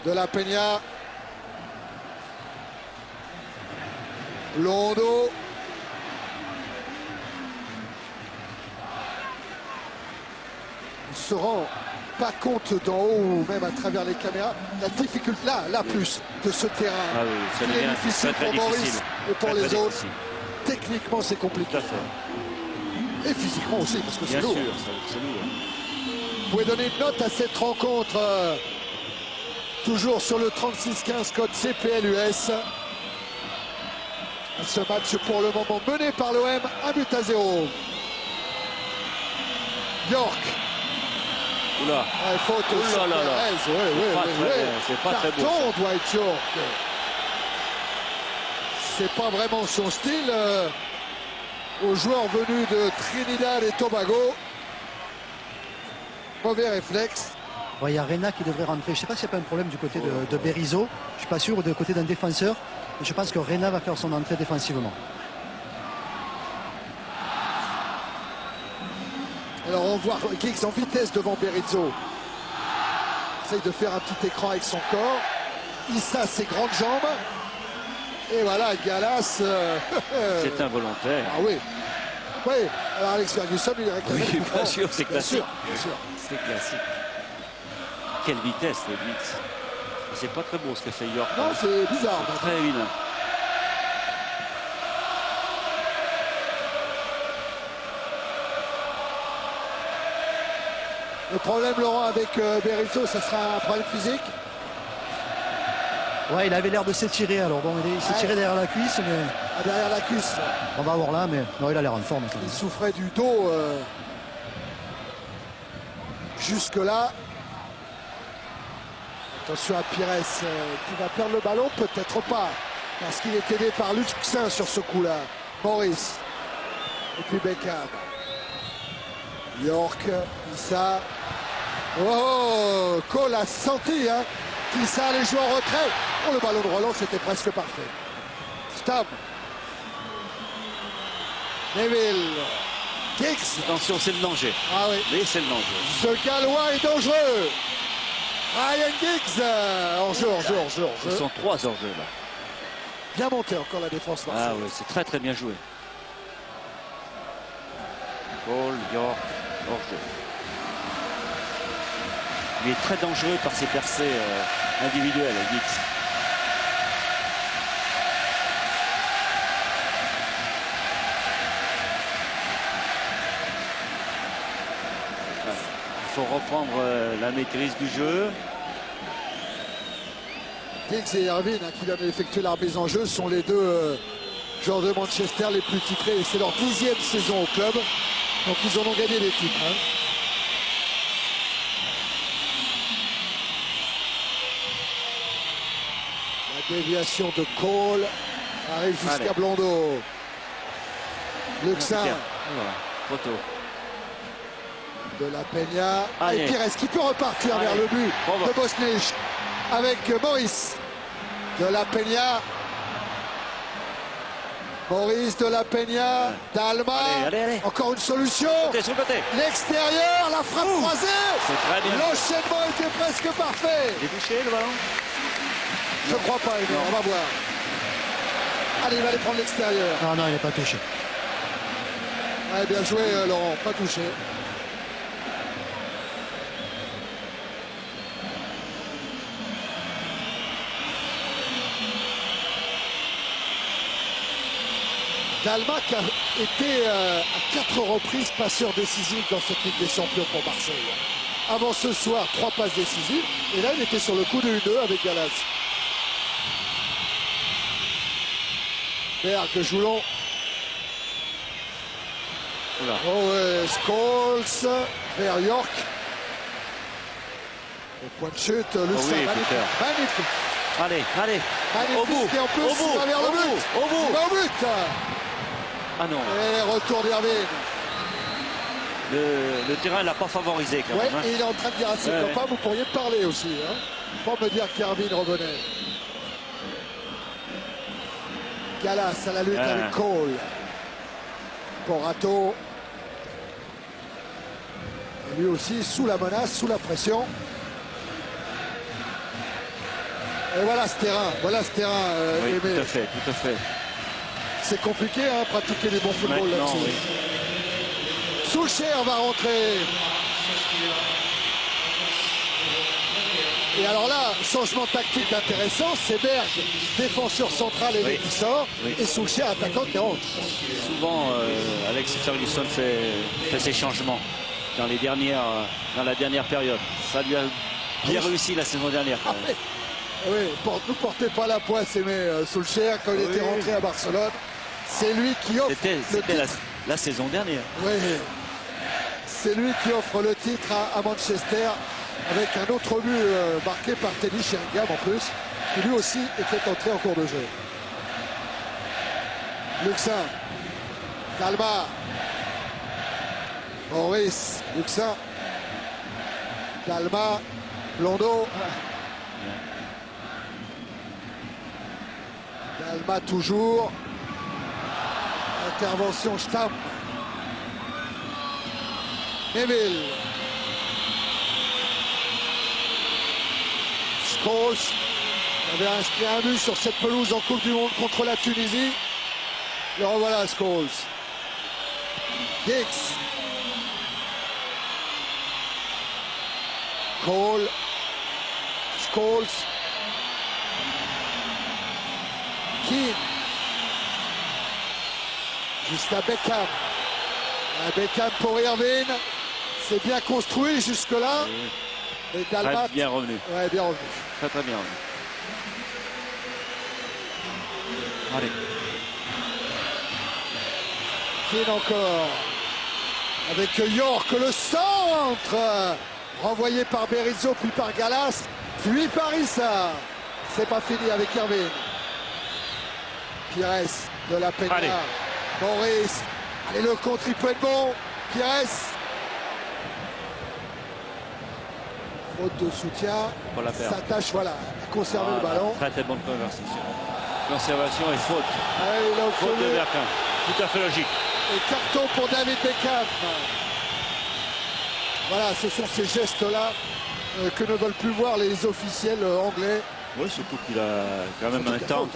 B: De La Peña. Londo. On se rend pas compte d'en haut ou même à travers les caméras la difficulté là plus de ce terrain.
C: Ah oui, ça devient
B: difficile
C: très
B: pour Maurice
C: difficile.
B: et pour les autres.
C: Difficile.
B: Techniquement c'est compliqué. Et physiquement aussi parce que c'est lourd.
C: Bien sûr, c'est lourd.
B: Vous pouvez donner une note à cette rencontre toujours sur le 36-15 code CPLUS. Ce match pour le moment mené par l'OM, 1-0. York.
C: Oula.
B: Faute sur Pérez.
C: C'est pas très beau.
B: Carton, Dwight York. C'est pas vraiment son style. Aux joueurs venus de Trinidad et Tobago. Mauvais réflexe.
D: Il y a Reina qui devrait rentrer. Je ne sais pas s'il n'y a pas un problème du côté de Berizzo. Je ne suis pas sûr, ou du côté d'un défenseur. Mais je pense que Reina va faire son entrée défensivement.
B: Alors on voit Giggs en vitesse devant Berizzo. Essaye de faire un petit écran avec son corps. Issa ses grandes jambes. Et voilà, Gallas.
C: C'est involontaire.
B: Ah oui. Oui, alors Alex Ferguson, il réclame.
C: Oui, bien sûr, c'est classique.
B: Bien sûr.
C: C'est classique. Quelle vitesse, le Giggs. C'est pas très beau ce que fait York.
B: Non, c'est bizarre.
C: Très vilain.
B: Le problème, Laurent, avec Berizzo, ça sera un problème physique.
D: Ouais, il avait l'air de s'étirer. Alors bon, il s'est tiré derrière la cuisse, mais
B: Derrière la cuisse.
D: on va voir là, mais non, il a l'air en forme.
B: Il souffrait du dos jusque-là. Attention à Pires qui va perdre le ballon, peut-être pas, parce qu'il est aidé par Luxin sur ce coup-là. Maurice. Et puis Beckham. York, Issa. Oh, Cole a senti qu'Issa allait jouer en retrait. Oh, le ballon de relance était presque parfait. Stam. Neville. Giggs.
C: Attention, c'est le danger.
B: Ah oui.
C: Oui, c'est le danger.
B: Ce Gallois est dangereux. Ryan Giggs. Hors-jeu.
C: Ce sont 3 hors-jeu là.
B: Bien monté encore la défense marseillaise.
C: Ah oui, c'est très bien joué. Cole, York, hors-jeu. Il est très dangereux par ses percées individuelles, Giggs. Il faut reprendre la maîtrise du jeu.
B: Giggs et Irvine qui viennent d'effectuer la remise en jeu sont les deux joueurs de Manchester les plus titrés. C'est leur 10e saison au club. Donc ils en ont gagné des titres. La déviation de Cole arrive jusqu'à Blondeau. Luxin.
C: Voilà, trop tôt.
B: De La Peña.
C: Allez.
B: Et Pires qui peut repartir vers le but de Bosnich avec Maurice. De La Peña. Maurice De La Peña. Dalma.
C: Allez.
B: Encore une solution.
C: Sur le côté.
B: L'extérieur, la frappe croisée.
C: C'est très bien.
B: L'enchaînement était presque parfait.
C: Il est touché le ballon?
B: Je crois pas, Emile, on va voir. Allez, il va aller prendre l'extérieur.
D: Non, il n'est pas touché.
B: Ouais, bien joué, Laurent, pas touché. Dalma qui a été à 4 reprises passeur décisif dans cette Ligue des Champions pour Marseille. Avant ce soir, 3 passes décisives. Et là, il était sur le coup de 1-2 avec Gallas. Berg, Joulon.
C: Oula.
B: Oh ouais, Scholes vers York. Et point de chute, Luxin,
C: oui,
B: magnifique. Magnifique.
C: Allez, allez.
B: Magnifique.
C: Au bout.
B: Et en plus,
C: Au bout.
B: il va vers le
C: Au
B: but.
C: bout. Au bout.
B: Il va au but.
C: Ah non.
B: Et retour d'Irvine.
C: Le terrain ne l'a pas favorisé quand
B: Ouais,
C: même. Hein.
B: et il est en train de dire à ses
C: Ouais,
B: copains, vous pourriez parler aussi. Hein. Pas me dire qu'Irvine revenait. Gallas à la lutte avec Cole. Porato. Et lui aussi sous la menace, sous la pression. Et voilà ce terrain,
C: Oui,
B: Aimé.
C: tout à fait, tout à fait.
B: C'est compliqué, hein, pratiquer les bons football là-dessus.
C: Oui.
B: Soucher va rentrer. Et alors là, changement tactique intéressant, c'est Berg, défenseur central et qui sort, et Soucher, attaquant qui rentre.
C: Souvent, Alex Ferguson fait ses changements dans la dernière période. Ça lui a bien réussi la saison dernière. Quand même.
B: Oui, ne portez pas la poisse, Aimé Soucher, quand il était rentré à Barcelone. C'est lui qui offre
C: C'était la saison dernière.
B: Oui, c'est lui qui offre le titre à Manchester avec un autre but marqué par Teddy Sheringham en plus, qui lui aussi était entré en cours de jeu. Luxin, Dalma, Maurice, Luxin, Dalma, Blondeau. Dalma toujours. Intervention Stam. Neville. Scholes avait inscrit un but sur cette pelouse en Coupe du Monde contre la Tunisie. Le revoilà Scholes. Dix. Cole. Scholes. Keane. Jusqu'à Beckham. Beckham pour Irvine. C'est bien construit jusque-là. Et Dalmat.
C: Bien revenu.
B: Ouais, bien revenu.
C: Très très bien revenu. Allez.
B: Keane encore. Avec York, le centre. Renvoyé par Berizzo, puis par Gallas, puis par Issa. C'est pas fini avec Irvine. Pires de la Peña.
C: Allez.
B: Maurice. Allez, le contre, il peut être bon. Pires. Faute de soutien. S'attache, voilà, à conserver le ballon.
C: Très très bonne conservation et faute.
B: Allez, il a
C: faute de Bergkamp. Tout à fait logique.
B: Et carton pour David Beckham. Voilà, ce sont ces gestes-là que ne veulent plus voir les officiels anglais.
C: Oui, surtout qu'il a quand même un temps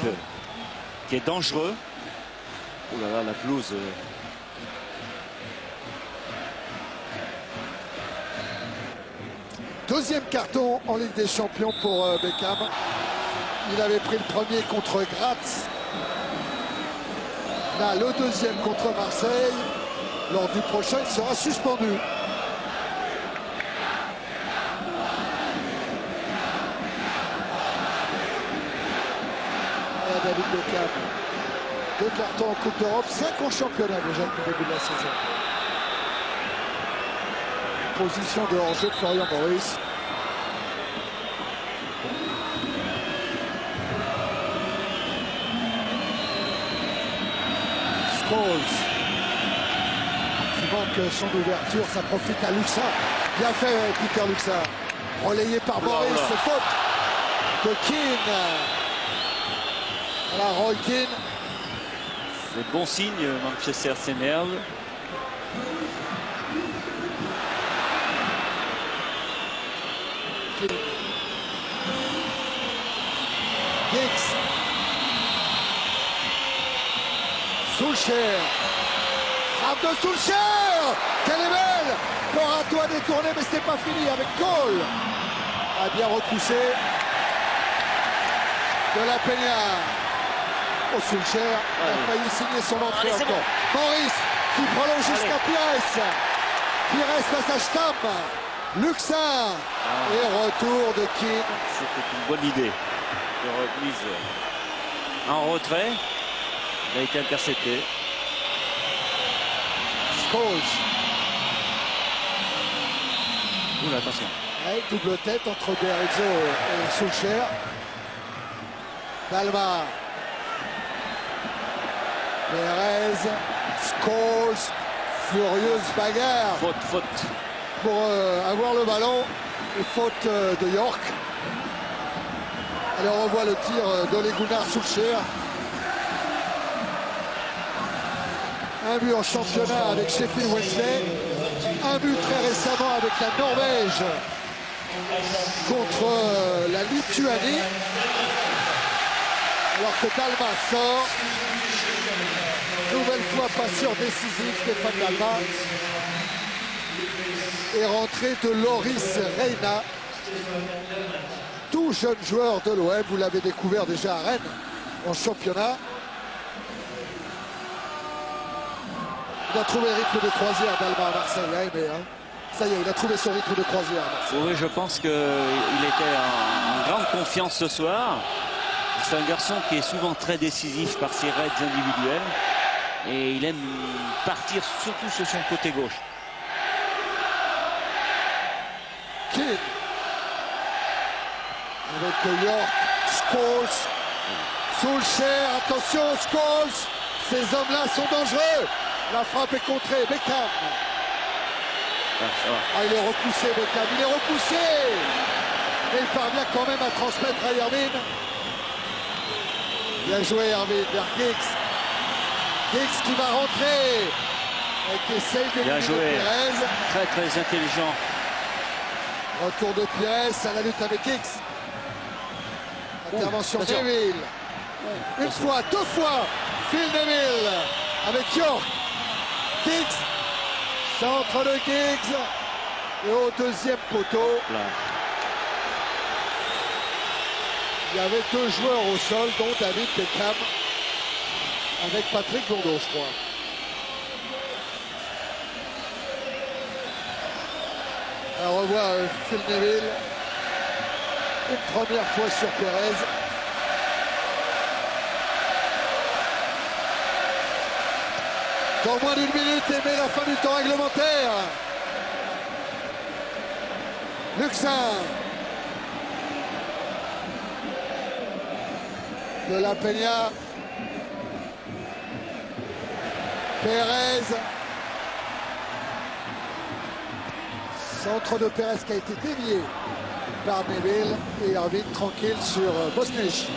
C: qui est dangereux. Oh là là, la pelouse.
B: Deuxième carton en Ligue des Champions pour Beckham. Il avait pris le premier contre Graz. Là, le deuxième contre Marseille. Lors du prochain, il sera suspendu. Voilà David Beckham. 2 cartons en Coupe d'Europe, 5 en championnat déjà depuis le début de la saison. Position de hors-jeu de Florian Maurice. Scholes qui manque son ouverture, ça profite à Luxin. Bien fait Peter Luxin. Relayé par Maurice, c'est faute de Keane. Voilà Roy Keane.
C: C'est bon signe, Manchester s'énerve.
B: Giggs. Soucher. Frappe de Soucher. Quelle est belle. Porato a détourné, mais c'était pas fini avec Cole. A bien repoussé. De la Peña. Oh, Solskjaer a failli signer son entrée encore. Bon. Maurice qui prolonge jusqu'à Pires. Pires face à Stam. Luxin. Et retour de Keane.
C: C'était une bonne idée de remise en retrait. Il a été intercepté.
B: Scholes.
C: Oula, attention.
B: Ouais, double tête entre Berizzo et Solskjaer. Dalma. Perez. Scholes. Furieuse bagarre.
C: Faute.
B: Pour avoir le ballon. Et faute de York. Allez, on revoit le tir d'Ole Gunnar Solskjaer. Un but en championnat avec Sheffield Wednesday. Un but très récemment avec la Norvège contre la Lituanie. Alors que Dalma sort. Nouvelle fois passeur décisif, Stéphane Dalma. Et rentrée de Loris Reina. Tout jeune joueur de l'OM, vous l'avez découvert déjà à Rennes en championnat. Il a trouvé le rythme de croisière d'Alba à Marseille, il a aimé. Hein. Ça y est, il a trouvé son rythme de croisière à Marseille.
C: Oui, je pense qu'il était en grande confiance ce soir. C'est un garçon qui est souvent très décisif par ses raids individuels. Et il aime partir surtout sur son côté gauche.
B: Keane. Avec York, Scholes, Solskjaer, attention Scholes. Ces hommes-là sont dangereux. La frappe est contrée, Beckham. Ah, il est repoussé, Beckham, il est repoussé. Et il parvient quand même à transmettre à Irvine. Bien joué Irvine vers Giggs. Giggs qui va rentrer. Et qui essaye de
C: bien joué.
B: Pires.
C: Très intelligent.
B: Retour de Pires à la lutte avec Giggs. Intervention de Neville. Une fois, deux fois. Phil Neville avec York. Giggs. Centre de Giggs. Et au deuxième poteau.
C: Là.
B: Il y avait deux joueurs au sol, dont David Beckham. Avec Patrick Gourdeau, je crois. Alors, on revoit Phil Neville. Une première fois sur Perez. Dans moins d'une minute, et mais la fin du temps réglementaire. Luxin. De la Peña. Perez. Centre de Perez qui a été dévié par Neville et Irvine tranquille sur Bosnich.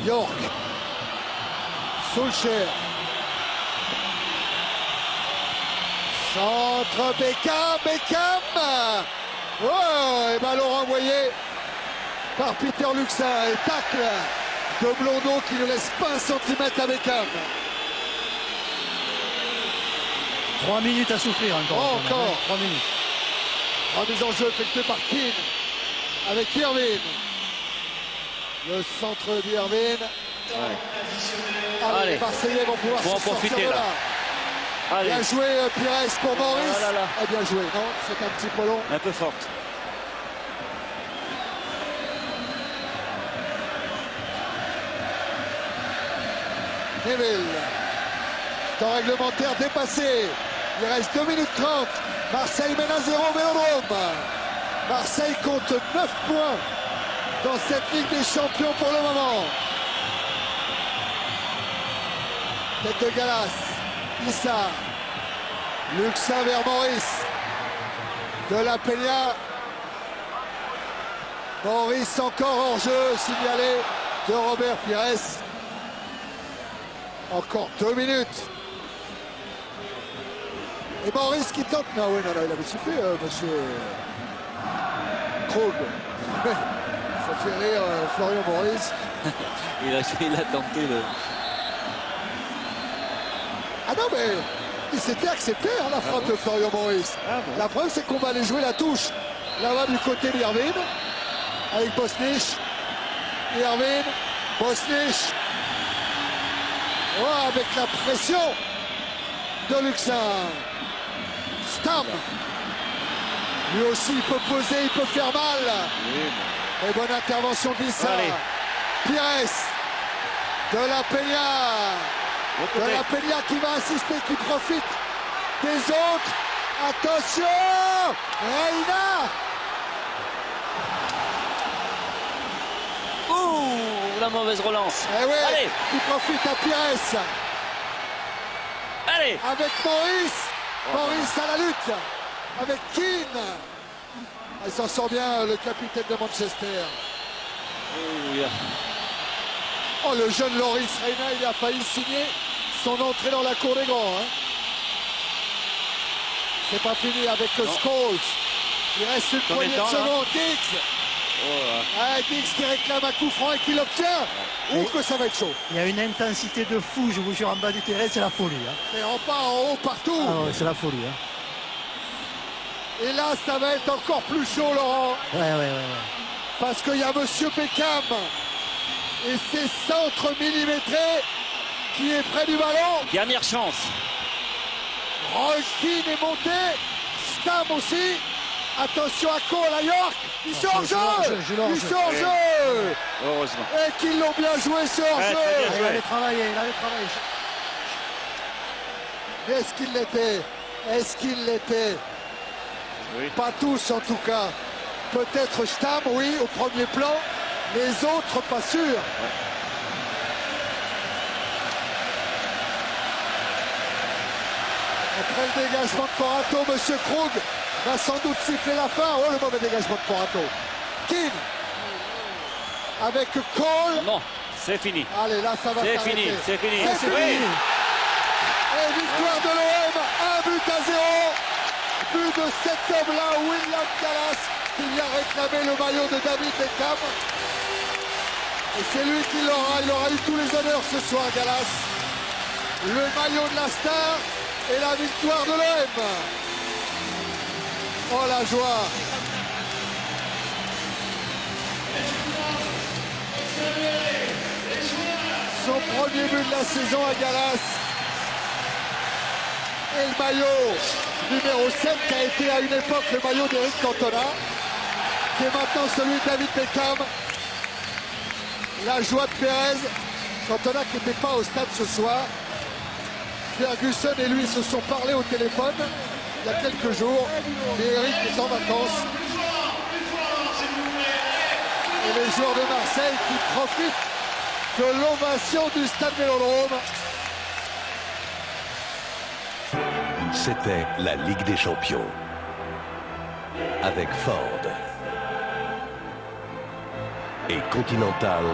B: York. Solskjaer. Centre Beckham. Oh, et ballon renvoyé par Peter Luxin. Et tacle de Blondeau qui ne laisse pas un centimètre à Beckham.
D: 3 minutes à souffrir encore.
B: Encore.
D: 3 minutes.
B: Remise en jeu effectuée par Keane avec Irvine. Le centre d'Irvine. Allez, les Marseillais vont pouvoir
C: en
B: se
C: profiter
B: sortir de
C: là. Allez.
B: Bien joué Pires pour Maurice.
C: Ah là là.
B: Ah, bien joué, non? C'est un petit peu long.
C: Un peu forte.
B: Neville. Temps réglementaire dépassé. Il reste 2 minutes 30. Marseille mène à 0 Vélodrome. Marseille compte 9 points dans cette Ligue des Champions pour le moment. Tête de Gallas. Issa. Luxin vers Maurice. De la Peña. Maurice encore hors jeu signalé de Robert Pires. Encore 2 minutes. Et Maurice qui tente. Non, oui, non, il avait soufflé, monsieur Krug. Ça fait rire Florian Maurice.
C: il a tenté le...
B: Ah non, mais il s'était accepté la frappe de Florian Maurice. La preuve, c'est qu'on va aller jouer la touche là-bas du côté d'Irvine. avec Bosnich. Irvine, Bosnich. Oh, avec la pression de Luxin. Stam. Lui aussi, il peut poser, il peut faire mal. Et bonne intervention d'Issa. Pires. De la Peña. De la Peña qui va assister, qui profite des autres. Attention, Reina.
C: Ouh, la mauvaise relance.
B: Eh oui,
C: Allez.
B: qui profite à Pires.
C: Allez.
B: Avec Maurice. Maurice à la lutte. Avec Keane. Il s'en sort bien, le capitaine de Manchester. Oh, le jeune Loris Reina, il a failli signer son entrée dans la cour des grands. Hein. C'est pas fini avec le Scholes. Il reste une poignée de secondes. Diggs. Diggs qui réclame un coup franc et qui l'obtient. Ou que ça va être chaud.
D: Il y a une intensité de fou, je vous jure, en bas du terrain, c'est la folie. Hein.
B: Et en bas, en haut, partout.
D: Ah ouais, c'est la folie. Hein.
B: Et là, ça va être encore plus chaud, Laurent.
D: Ouais.
B: Parce qu'il y a Monsieur Beckham et ses centres millimétrés qui est près du ballon.
C: Dernière chance.
B: Rolkin est monté. Stam aussi. Attention à Cole, à York. Il sort en jeu. Il sort en jeu.
C: Heureusement.
B: Et qu'ils l'ont bien joué ce hors-jeu.
D: Il avait travaillé.
B: Mais est-ce qu'il l'était? Est-ce qu'il l'était?
C: Oui.
B: Pas tous en tout cas. Peut-être Stam, oui, au premier plan. Les autres, pas sûr.
C: Ouais.
B: Après le dégagement de Porato, Monsieur Krug va sans doute siffler la fin. Oh, le mauvais dégagement de Porato. Keane avec Cole.
C: Non, c'est fini.
B: Allez, là, ça va
C: C'est
B: s'arrêter.
C: fini, c'est fini.
B: C'est fini. Et victoire de l'OM, 1-0. But de cet homme-là, William Gallas, qui vient réclamer le maillot de David Beckham. Et c'est lui qui l'aura. Il aura eu tous les honneurs ce soir, Gallas. Le maillot de la star et la victoire de l'OM. Oh, la joie. Son premier but de la saison à Gallas. Et le maillot numéro 7 qui a été à une époque le maillot d'Eric Cantona, qui est maintenant celui de David Beckham. La joie de Pérez. Cantona qui n'était pas au stade ce soir. Ferguson et lui se sont parlé au téléphone il y a quelques jours. Et Eric est en vacances. Et les joueurs de Marseille qui profitent de l'ovation du stade Vélodrome.
A: C'était la Ligue des Champions. Avec Ford et Continental.